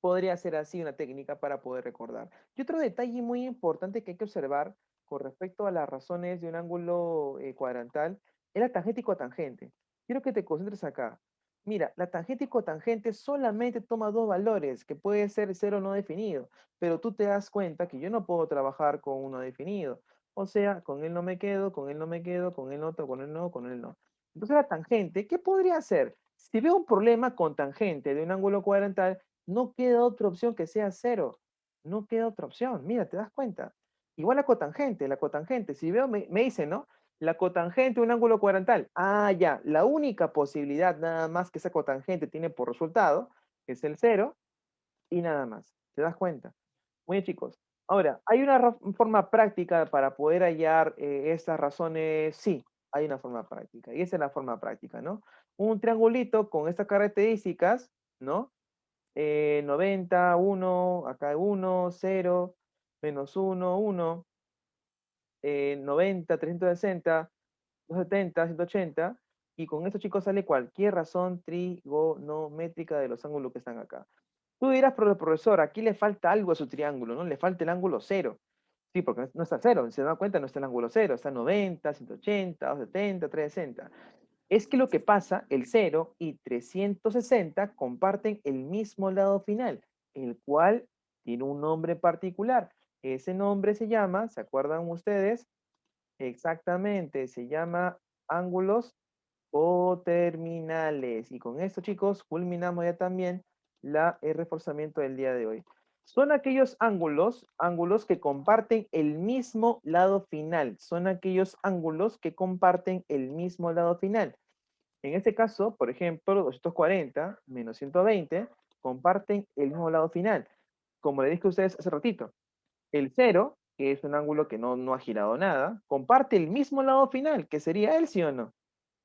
Podría ser así una técnica para poder recordar. Y otro detalle muy importante que hay que observar con respecto a las razones de un ángulo cuadrantal es la tangente y cotangente. Quiero que te concentres acá. Mira, la tangente y cotangente solamente toma dos valores, que puede ser cero no definido, pero tú te das cuenta que yo no puedo trabajar con uno definido. O sea, con él no me quedo, con él no me quedo, con él no, con él no, con él no. Entonces la tangente, ¿qué podría hacer? Si veo un problema con tangente de un ángulo cuadrantal, no queda otra opción que sea cero. No queda otra opción. Mira, te das cuenta. Igual la cotangente. Si veo, me dice, ¿no? La cotangente de un ángulo cuadrantal. Ah, ya. La única posibilidad nada más que esa cotangente tiene por resultado es el cero y nada más. ¿Te das cuenta? Muy bien, chicos. Ahora, ¿hay una forma práctica para poder hallar estas razones? Sí, hay una forma práctica. Y esa es la forma práctica, ¿no? Un triangulito con estas características, ¿no? 90, 1, acá 1, 0, menos 1, 1, 90, 360, 270, 180, y con esto, chicos, sale cualquier razón trigonométrica de los ángulos que están acá. Tú dirás, pero profesor, aquí le falta algo a su triángulo, ¿no? Le falta el ángulo cero. Sí, porque no está cero, si se dan cuenta, no está el ángulo cero, está 90, 180, 270, 360. Es que lo que pasa, el 0 y 360 comparten el mismo lado final, el cual tiene un nombre particular. Ese nombre se llama, ¿se acuerdan ustedes? Exactamente, se llama ángulos coterminales. Y con esto, chicos, culminamos ya también el reforzamiento del día de hoy. Son aquellos ángulos que comparten el mismo lado final. Son aquellos ángulos que comparten el mismo lado final. En este caso, por ejemplo, 240 menos 120 comparten el mismo lado final. Como le dije a ustedes hace ratito, el cero, que es un ángulo que no ha girado nada, comparte el mismo lado final, que sería el sí o no,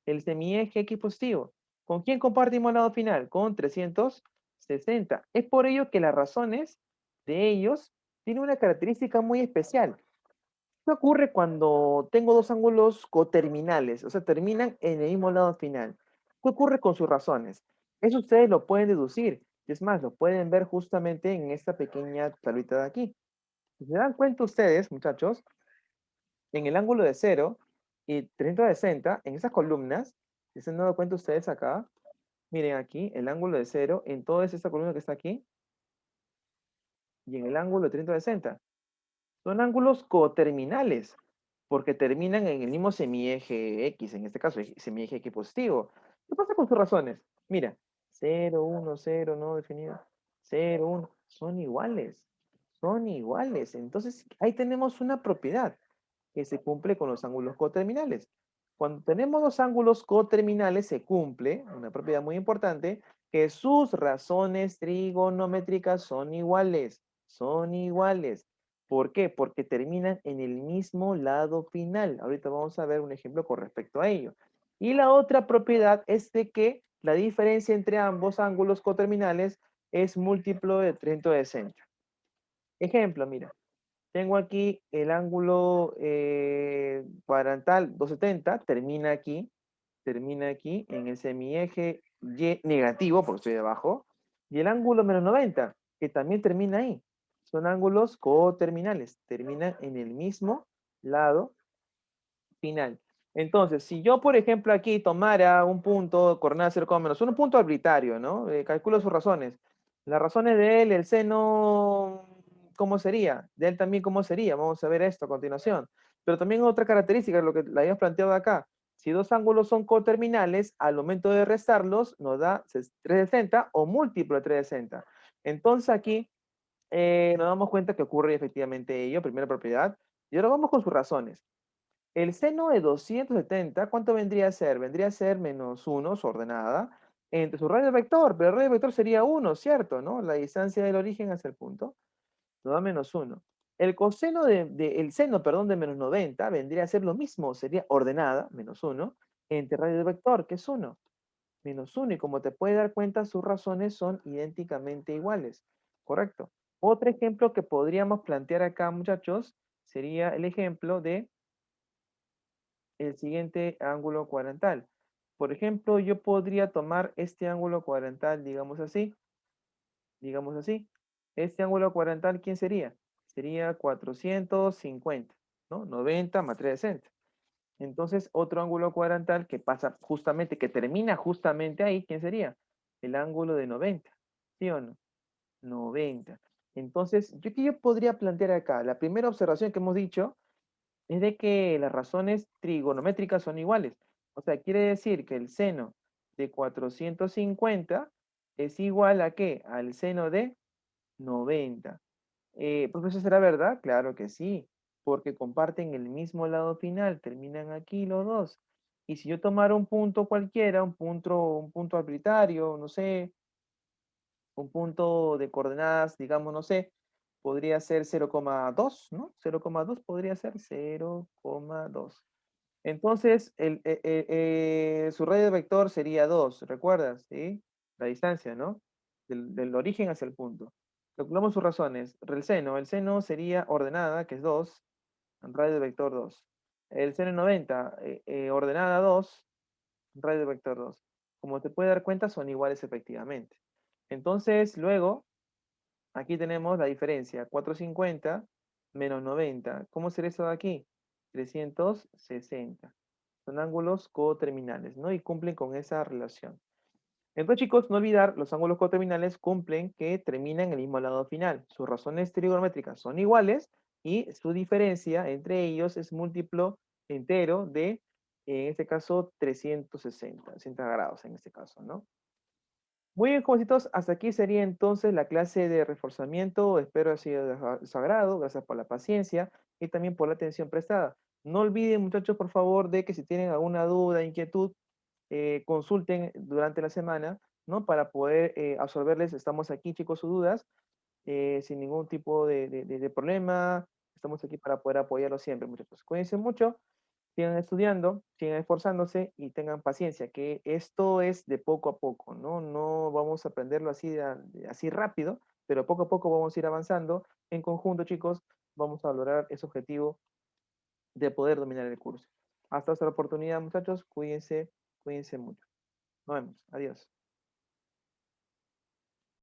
el semieje X positivo. ¿Con quién compartimos el lado final? Con 360. Es por ello que las razones de ellos tienen una característica muy especial. ¿Qué ocurre cuando tengo dos ángulos coterminales? O sea, terminan en el mismo lado final. ¿Qué ocurre con sus razones? Eso ustedes lo pueden deducir. Y es más, lo pueden ver justamente en esta pequeña tablita de aquí. Si se dan cuenta ustedes, muchachos, en el ángulo de 0 y 360, en esas columnas, si se han dado cuenta ustedes acá, miren aquí, el ángulo de 0 en toda esta columna que está aquí, y en el ángulo de 360. Son ángulos coterminales, porque terminan en el mismo semieje X, en este caso, semieje X positivo. ¿Qué pasa con sus razones? Mira, 0, 1, 0, no definido, 0, 1, son iguales, son iguales. Entonces, ahí tenemos una propiedad que se cumple con los ángulos coterminales. Cuando tenemos dos ángulos coterminales, se cumple una propiedad muy importante, que sus razones trigonométricas son iguales, son iguales. ¿Por qué? Porque terminan en el mismo lado final. Ahorita vamos a ver un ejemplo con respecto a ello. Y la otra propiedad es de que la diferencia entre ambos ángulos coterminales es múltiplo de 360. Ejemplo, mira, tengo aquí el ángulo cuadrantal 270, termina aquí en el semieje Y negativo, porque estoy debajo, y el ángulo menos 90, que también termina ahí. Son ángulos coterminales, terminan en el mismo lado final. Entonces, si yo, por ejemplo, aquí tomara un punto, coordenada 0, un punto arbitrario, ¿no? Calculo sus razones. Las razones de él, el seno, ¿cómo sería? De él también, ¿cómo sería? Vamos a ver esto a continuación. Pero también otra característica, lo que la habíamos planteado acá. Si dos ángulos son coterminales, al momento de restarlos, nos da 360 o múltiplo de 360. Entonces aquí nos damos cuenta que ocurre efectivamente ello, primera propiedad. Y ahora vamos con sus razones. El seno de 270, ¿cuánto vendría a ser? Vendría a ser menos 1, su ordenada, entre su radio vector, pero el radio vector sería 1, ¿cierto? ¿No? La distancia del origen hacia el punto nos da menos 1. El coseno el seno, perdón, de menos 90 vendría a ser lo mismo, sería ordenada, menos 1, entre radio vector, que es 1, menos 1, y como te puedes dar cuenta, sus razones son idénticamente iguales, ¿correcto? Otro ejemplo que podríamos plantear acá, muchachos, sería el ejemplo de el siguiente ángulo cuadrantal. Por ejemplo, yo podría tomar este ángulo cuadrantal, digamos así. Este ángulo cuadrantal, ¿quién sería? Sería 450, ¿no? 90 más 360. Entonces, otro ángulo cuadrantal que pasa justamente, que termina justamente ahí, ¿quién sería? El ángulo de 90, ¿sí o no? 90. Entonces, ¿qué yo podría plantear acá? La primera observación que hemos dicho es de que las razones trigonométricas son iguales. O sea, quiere decir que el seno de 450 es igual a ¿qué? Al seno de 90. ¿Profesor, será verdad? Claro que sí, porque comparten el mismo lado final, terminan aquí los dos. Y si yo tomara un punto cualquiera, un punto arbitrario, no sé, un punto de coordenadas, digamos, no sé, podría ser 0,2, ¿no? 0,2 podría ser 0,2. Entonces, su radio vector sería 2, ¿recuerdas? ¿Sí? La distancia, ¿no? Del origen hacia el punto. Calculamos sus razones. El seno sería ordenada, que es 2, radio vector 2. El seno 90, ordenada 2, radio vector 2. Como te puedes dar cuenta, son iguales efectivamente. Entonces, luego, aquí tenemos la diferencia, 450 menos 90. ¿Cómo será eso de aquí? 360. Son ángulos coterminales, ¿no? Y cumplen con esa relación. Entonces, chicos, no olvidar, los ángulos coterminales cumplen que terminan en el mismo lado final. Sus razones trigonométricas son iguales y su diferencia entre ellos es múltiplo entero de, en este caso, 360 grados en este caso, ¿no? Muy bien, jovencitos, hasta aquí sería entonces la clase de reforzamiento. Espero haya sido de su agrado. Gracias por la paciencia y también por la atención prestada. No olviden, muchachos, por favor, de que si tienen alguna duda, inquietud, consulten durante la semana, ¿no? Para poder absolverles. Estamos aquí, chicos, sus dudas, sin ningún tipo de problema. Estamos aquí para poder apoyarlos siempre, muchachos. Cuídense mucho, sigan estudiando, sigan esforzándose y tengan paciencia, que esto es de poco a poco, ¿no? No vamos a aprenderlo así, así rápido, pero poco a poco vamos a ir avanzando. En conjunto, chicos, vamos a lograr ese objetivo de poder dominar el curso. Hasta otra oportunidad, muchachos. Cuídense, cuídense mucho. Nos vemos. Adiós.